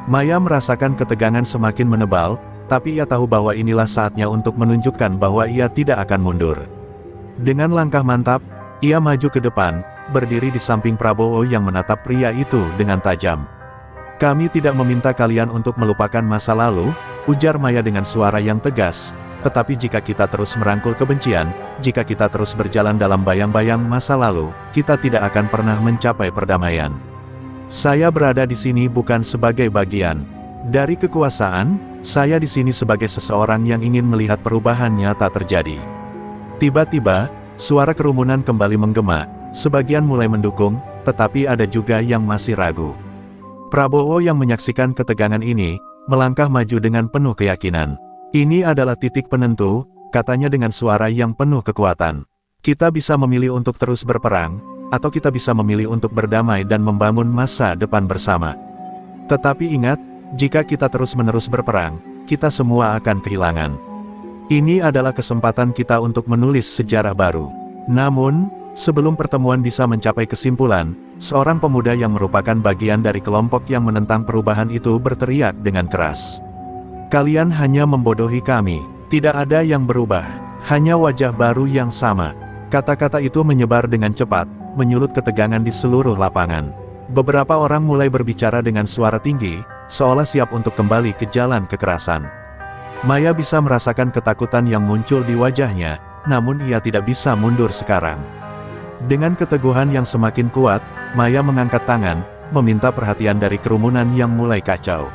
Maya merasakan ketegangan semakin menebal, tapi ia tahu bahwa inilah saatnya untuk menunjukkan bahwa ia tidak akan mundur. Dengan langkah mantap, ia maju ke depan, berdiri di samping Prabowo yang menatap pria itu dengan tajam. "Kami tidak meminta kalian untuk melupakan masa lalu," ujar Maya dengan suara yang tegas. "Tetapi jika kita terus merangkul kebencian, jika kita terus berjalan dalam bayang-bayang masa lalu, kita tidak akan pernah mencapai perdamaian. Saya berada di sini bukan sebagai bagian dari kekuasaan, saya di sini sebagai seseorang yang ingin melihat perubahan nyata terjadi." Tiba-tiba, suara kerumunan kembali menggema, sebagian mulai mendukung, tetapi ada juga yang masih ragu. Prabowo yang menyaksikan ketegangan ini, melangkah maju dengan penuh keyakinan. "Ini adalah titik penentu," katanya dengan suara yang penuh kekuatan. "Kita bisa memilih untuk terus berperang, atau kita bisa memilih untuk berdamai dan membangun masa depan bersama. Tetapi ingat, Jika kita terus-menerus berperang, kita semua akan kehilangan. Ini adalah kesempatan kita untuk menulis sejarah baru. Namun, sebelum pertemuan bisa mencapai kesimpulan, seorang pemuda yang merupakan bagian dari kelompok yang menentang perubahan itu berteriak dengan keras. Kalian hanya membodohi kami, tidak ada yang berubah, hanya wajah baru yang sama. Kata-kata itu menyebar dengan cepat, menyulut ketegangan di seluruh lapangan. Beberapa orang mulai berbicara dengan suara tinggi, seolah siap untuk kembali ke jalan kekerasan. Maya bisa merasakan ketakutan yang muncul di wajahnya, namun ia tidak bisa mundur sekarang. Dengan keteguhan yang semakin kuat, Maya mengangkat tangan, meminta perhatian dari kerumunan yang mulai kacau.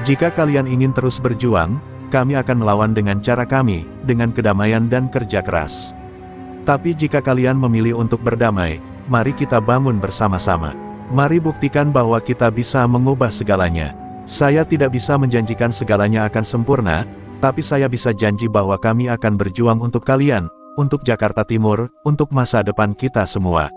Jika kalian ingin terus berjuang, kami akan melawan dengan cara kami, dengan kedamaian dan kerja keras. Tapi jika kalian memilih untuk berdamai, mari kita bangun bersama-sama. Mari buktikan bahwa kita bisa mengubah segalanya. Saya tidak bisa menjanjikan segalanya akan sempurna, tapi saya bisa janji bahwa kami akan berjuang untuk kalian, untuk Jakarta Timur, untuk masa depan kita semua.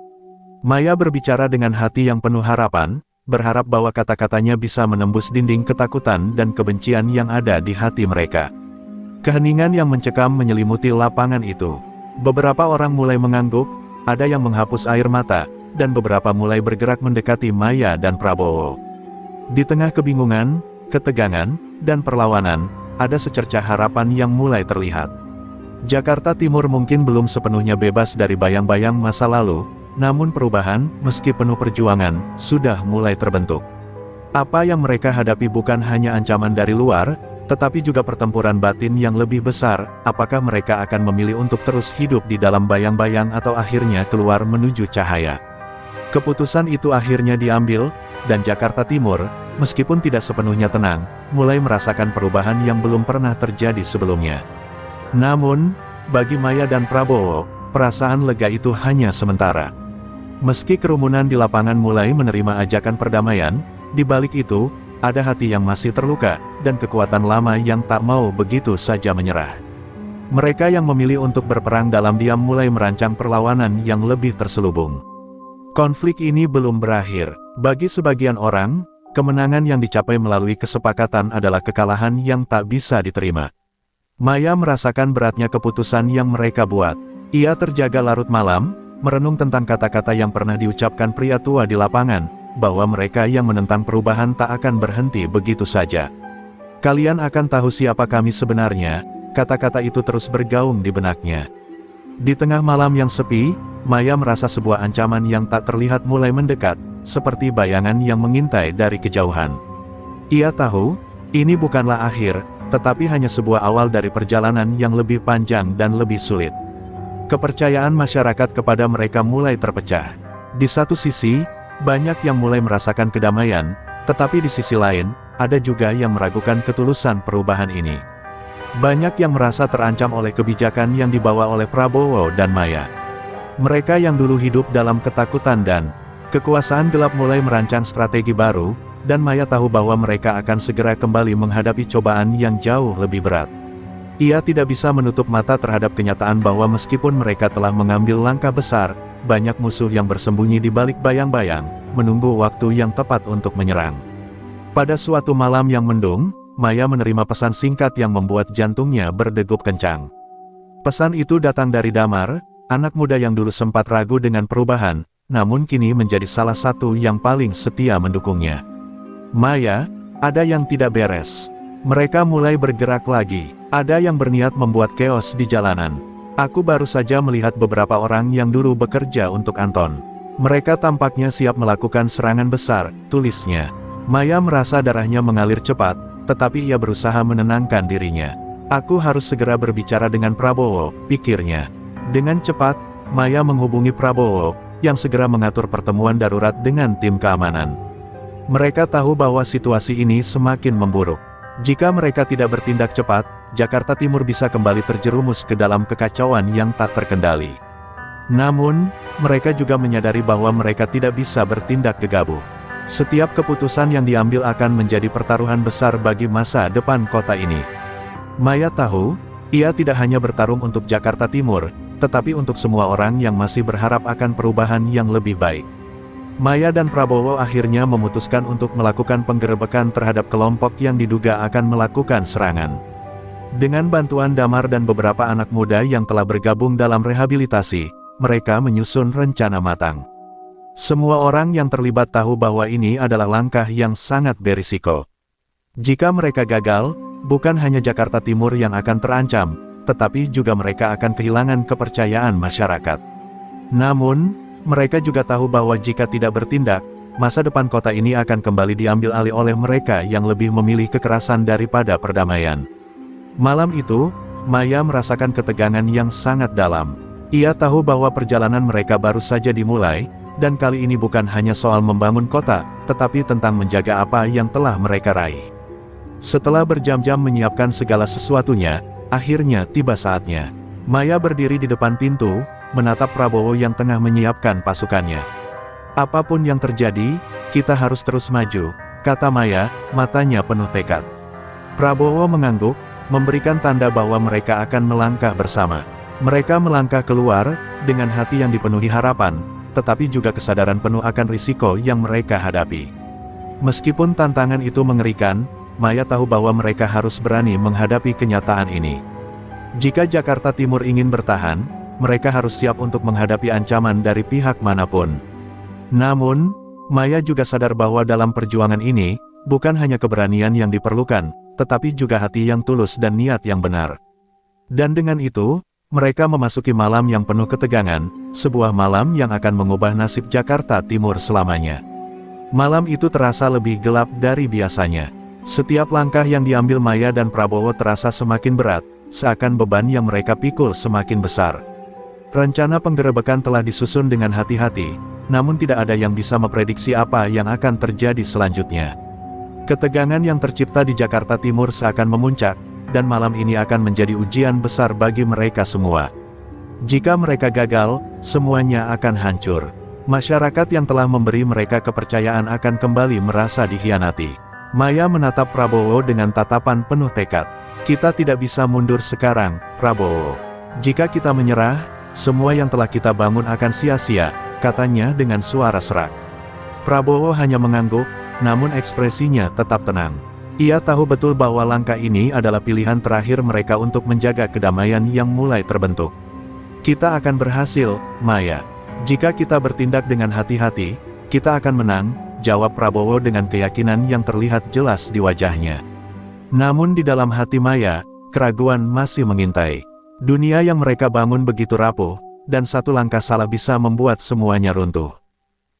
Maya berbicara dengan hati yang penuh harapan, berharap bahwa kata-katanya bisa menembus dinding ketakutan dan kebencian yang ada di hati mereka. Keheningan yang mencekam menyelimuti lapangan itu. Beberapa orang mulai mengangguk, ada yang menghapus air mata, dan beberapa mulai bergerak mendekati Maya dan Prabowo. Di tengah kebingungan, ketegangan, dan perlawanan, ada secercah harapan yang mulai terlihat. Jakarta Timur mungkin belum sepenuhnya bebas dari bayang-bayang masa lalu, namun perubahan, meski penuh perjuangan, sudah mulai terbentuk. Apa yang mereka hadapi bukan hanya ancaman dari luar, tetapi juga pertempuran batin yang lebih besar. Apakah mereka akan memilih untuk terus hidup di dalam bayang-bayang atau akhirnya keluar menuju cahaya? Keputusan itu akhirnya diambil, dan Jakarta Timur, meskipun tidak sepenuhnya tenang, mulai merasakan perubahan yang belum pernah terjadi sebelumnya. Namun, bagi Maya dan Prabowo, perasaan lega itu hanya sementara. Meski kerumunan di lapangan mulai menerima ajakan perdamaian, di balik itu, ada hati yang masih terluka, dan kekuatan lama yang tak mau begitu saja menyerah. Mereka yang memilih untuk berperang dalam diam mulai merancang perlawanan yang lebih terselubung. Konflik ini belum berakhir. Bagi sebagian orang, kemenangan yang dicapai melalui kesepakatan adalah kekalahan yang tak bisa diterima. Maya merasakan beratnya keputusan yang mereka buat. Ia terjaga larut malam, merenung tentang kata-kata yang pernah diucapkan pria tua di lapangan, bahwa mereka yang menentang perubahan tak akan berhenti begitu saja. Kalian akan tahu siapa kami sebenarnya, kata-kata itu terus bergaung di benaknya. Di tengah malam yang sepi, Maya merasa sebuah ancaman yang tak terlihat mulai mendekat, seperti bayangan yang mengintai dari kejauhan. Ia tahu, ini bukanlah akhir, tetapi hanya sebuah awal dari perjalanan yang lebih panjang dan lebih sulit. Kepercayaan masyarakat kepada mereka mulai terpecah. Di satu sisi, banyak yang mulai merasakan kedamaian, tetapi di sisi lain, ada juga yang meragukan ketulusan perubahan ini. Banyak yang merasa terancam oleh kebijakan yang dibawa oleh Prabowo dan Maya. Mereka yang dulu hidup dalam ketakutan dan kekuasaan gelap mulai merancang strategi baru, dan Maya tahu bahwa mereka akan segera kembali menghadapi cobaan yang jauh lebih berat. Ia tidak bisa menutup mata terhadap kenyataan bahwa meskipun mereka telah mengambil langkah besar, banyak musuh yang bersembunyi di balik bayang-bayang, menunggu waktu yang tepat untuk menyerang. Pada suatu malam yang mendung, Maya menerima pesan singkat yang membuat jantungnya berdegup kencang. Pesan itu datang dari Damar, anak muda yang dulu sempat ragu dengan perubahan, namun kini menjadi salah satu yang paling setia mendukungnya. Maya, ada yang tidak beres. Mereka mulai bergerak lagi. Ada yang berniat membuat keos di jalanan. Aku baru saja melihat beberapa orang yang dulu bekerja untuk Anton. Mereka tampaknya siap melakukan serangan besar, tulisnya. Maya merasa darahnya mengalir cepat, tetapi ia berusaha menenangkan dirinya. Aku harus segera berbicara dengan Prabowo, pikirnya. Dengan cepat, Maya menghubungi Prabowo, yang segera mengatur pertemuan darurat dengan tim keamanan. Mereka tahu bahwa situasi ini semakin memburuk. Jika mereka tidak bertindak cepat, Jakarta Timur bisa kembali terjerumus ke dalam kekacauan yang tak terkendali. Namun, mereka juga menyadari bahwa mereka tidak bisa bertindak gegabah. Setiap keputusan yang diambil akan menjadi pertaruhan besar bagi masa depan kota ini. Maya tahu, ia tidak hanya bertarung untuk Jakarta Timur, tetapi untuk semua orang yang masih berharap akan perubahan yang lebih baik. Maya dan Prabowo akhirnya memutuskan untuk melakukan penggerebekan terhadap kelompok yang diduga akan melakukan serangan. Dengan bantuan Damar dan beberapa anak muda yang telah bergabung dalam rehabilitasi, mereka menyusun rencana matang. Semua orang yang terlibat tahu bahwa ini adalah langkah yang sangat berisiko. Jika mereka gagal, bukan hanya Jakarta Timur yang akan terancam, tetapi juga mereka akan kehilangan kepercayaan masyarakat. Namun, mereka juga tahu bahwa jika tidak bertindak, masa depan kota ini akan kembali diambil alih oleh mereka yang lebih memilih kekerasan daripada perdamaian. Malam itu, Maya merasakan ketegangan yang sangat dalam. Ia tahu bahwa perjalanan mereka baru saja dimulai, dan kali ini bukan hanya soal membangun kota, tetapi tentang menjaga apa yang telah mereka raih. Setelah berjam-jam menyiapkan segala sesuatunya, akhirnya tiba saatnya. Maya berdiri di depan pintu, menatap Prabowo yang tengah menyiapkan pasukannya. "Apapun yang terjadi, kita harus terus maju," kata Maya, matanya penuh tekad. Prabowo mengangguk, memberikan tanda bahwa mereka akan melangkah bersama. Mereka melangkah keluar, dengan hati yang dipenuhi harapan, tetapi juga kesadaran penuh akan risiko yang mereka hadapi. Meskipun tantangan itu mengerikan, Maya tahu bahwa mereka harus berani menghadapi kenyataan ini. Jika Jakarta Timur ingin bertahan, mereka harus siap untuk menghadapi ancaman dari pihak manapun. Namun, Maya juga sadar bahwa dalam perjuangan ini, bukan hanya keberanian yang diperlukan, tetapi juga hati yang tulus dan niat yang benar. Dan dengan itu, mereka memasuki malam yang penuh ketegangan, sebuah malam yang akan mengubah nasib Jakarta Timur selamanya. Malam itu terasa lebih gelap dari biasanya. Setiap langkah yang diambil Maya dan Prabowo terasa semakin berat, seakan beban yang mereka pikul semakin besar. Rencana penggerebekan telah disusun dengan hati-hati, namun tidak ada yang bisa memprediksi apa yang akan terjadi selanjutnya. Ketegangan yang tercipta di Jakarta Timur seakan memuncak, dan malam ini akan menjadi ujian besar bagi mereka semua. Jika mereka gagal, semuanya akan hancur. Masyarakat yang telah memberi mereka kepercayaan akan kembali merasa dikhianati. Maya menatap Prabowo dengan tatapan penuh tekad. "Kita tidak bisa mundur sekarang, Prabowo. Jika kita menyerah, semua yang telah kita bangun akan sia-sia," katanya dengan suara serak. Prabowo hanya mengangguk, namun ekspresinya tetap tenang. Ia tahu betul bahwa langkah ini adalah pilihan terakhir mereka untuk menjaga kedamaian yang mulai terbentuk. "Kita akan berhasil, Maya. Jika kita bertindak dengan hati-hati, kita akan menang," jawab Prabowo dengan keyakinan yang terlihat jelas di wajahnya. Namun di dalam hati Maya, keraguan masih mengintai. Dunia yang mereka bangun begitu rapuh, dan satu langkah salah bisa membuat semuanya runtuh.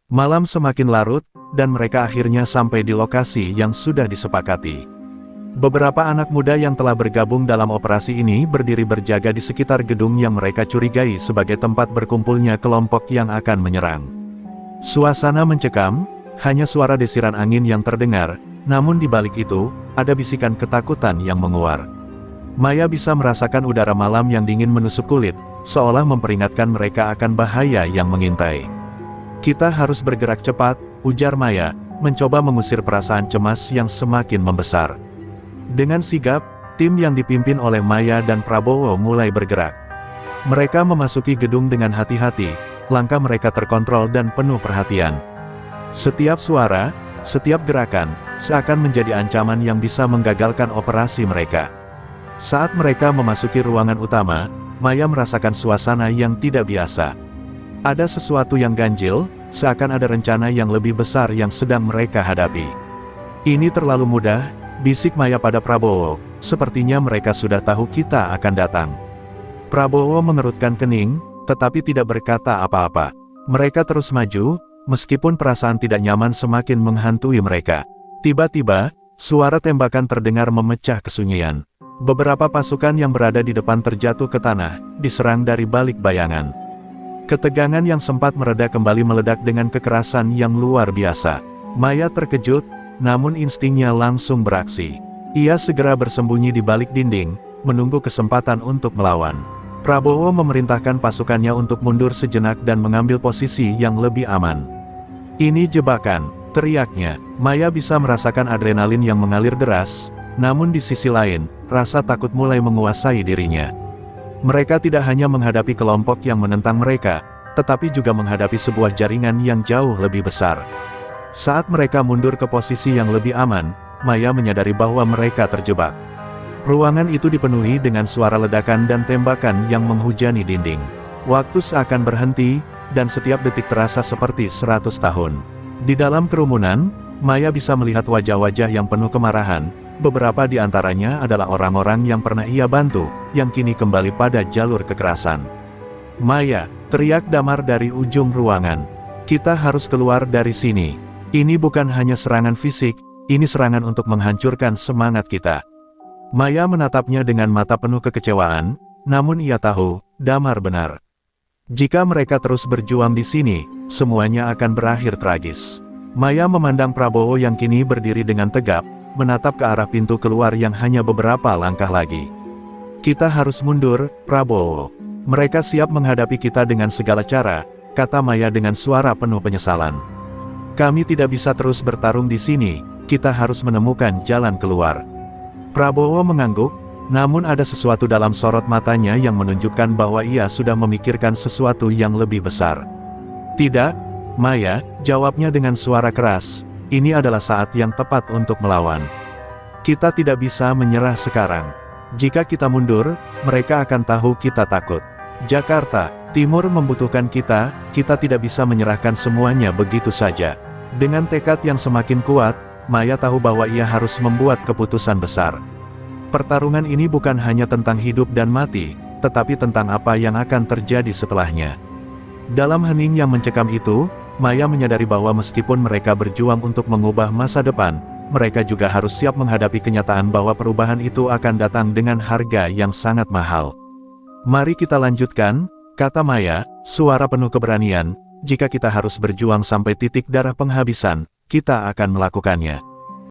Malam semakin larut, dan mereka akhirnya sampai di lokasi yang sudah disepakati. Beberapa anak muda yang telah bergabung dalam operasi ini berdiri berjaga di sekitar gedung yang mereka curigai sebagai tempat berkumpulnya kelompok yang akan menyerang. Suasana mencekam, hanya suara desiran angin yang terdengar, namun di balik itu, ada bisikan ketakutan yang menguar. Maya bisa merasakan udara malam yang dingin menusuk kulit, seolah memperingatkan mereka akan bahaya yang mengintai. "Kita harus bergerak cepat," ujar Maya, mencoba mengusir perasaan cemas yang semakin membesar. Dengan sigap, tim yang dipimpin oleh Maya dan Prabowo mulai bergerak. Mereka memasuki gedung dengan hati-hati, langkah mereka terkontrol dan penuh perhatian. Setiap suara, setiap gerakan, seakan menjadi ancaman yang bisa menggagalkan operasi mereka. Saat mereka memasuki ruangan utama, Maya merasakan suasana yang tidak biasa. Ada sesuatu yang ganjil, seakan ada rencana yang lebih besar yang sedang mereka hadapi. "Ini terlalu mudah," bisik Maya pada Prabowo, "sepertinya mereka sudah tahu kita akan datang." Prabowo mengerutkan kening, tetapi tidak berkata apa-apa. Mereka terus maju, meskipun perasaan tidak nyaman semakin menghantui mereka. Tiba-tiba, suara tembakan terdengar memecah kesunyian. Beberapa pasukan yang berada di depan terjatuh ke tanah, diserang dari balik bayangan. Ketegangan yang sempat mereda kembali meledak dengan kekerasan yang luar biasa. Maya terkejut, namun instingnya langsung beraksi. Ia segera bersembunyi di balik dinding, menunggu kesempatan untuk melawan. Prabowo memerintahkan pasukannya untuk mundur sejenak dan mengambil posisi yang lebih aman. "Ini jebakan," teriaknya. Maya bisa merasakan adrenalin yang mengalir deras, namun di sisi lain, rasa takut mulai menguasai dirinya. Mereka tidak hanya menghadapi kelompok yang menentang mereka, tetapi juga menghadapi sebuah jaringan yang jauh lebih besar. Saat mereka mundur ke posisi yang lebih aman, Maya menyadari bahwa mereka terjebak. Ruangan itu dipenuhi dengan suara ledakan dan tembakan yang menghujani dinding. Waktu seakan berhenti, dan setiap detik terasa seperti 100 tahun. Di dalam kerumunan, Maya bisa melihat wajah-wajah yang penuh kemarahan. Beberapa di antaranya adalah orang-orang yang pernah ia bantu, yang kini kembali pada jalur kekerasan. "Maya," teriak Damar dari ujung ruangan. "Kita harus keluar dari sini. Ini bukan hanya serangan fisik, ini serangan untuk menghancurkan semangat kita." Maya menatapnya dengan mata penuh kekecewaan, namun ia tahu, Damar benar. Jika mereka terus berjuang di sini, semuanya akan berakhir tragis. Maya memandang Prabowo yang kini berdiri dengan tegap, menatap ke arah pintu keluar yang hanya beberapa langkah lagi. "Kita harus mundur, Prabowo. Mereka siap menghadapi kita dengan segala cara," kata Maya dengan suara penuh penyesalan. "Kami tidak bisa terus bertarung di sini, kita harus menemukan jalan keluar." Prabowo mengangguk, namun ada sesuatu dalam sorot matanya yang menunjukkan bahwa ia sudah memikirkan sesuatu yang lebih besar. "Tidak, Maya," jawabnya dengan suara keras, "ini adalah saat yang tepat untuk melawan. Kita tidak bisa menyerah sekarang. Jika kita mundur, mereka akan tahu kita takut. Jakarta Timur membutuhkan kita, kita tidak bisa menyerahkan semuanya begitu saja." Dengan tekad yang semakin kuat, Maya tahu bahwa ia harus membuat keputusan besar. Pertarungan ini bukan hanya tentang hidup dan mati, tetapi tentang apa yang akan terjadi setelahnya. Dalam hening yang mencekam itu, Maya menyadari bahwa meskipun mereka berjuang untuk mengubah masa depan, mereka juga harus siap menghadapi kenyataan bahwa perubahan itu akan datang dengan harga yang sangat mahal. "Mari kita lanjutkan," kata Maya, suara penuh keberanian. "Jika kita harus berjuang sampai titik darah penghabisan, kita akan melakukannya."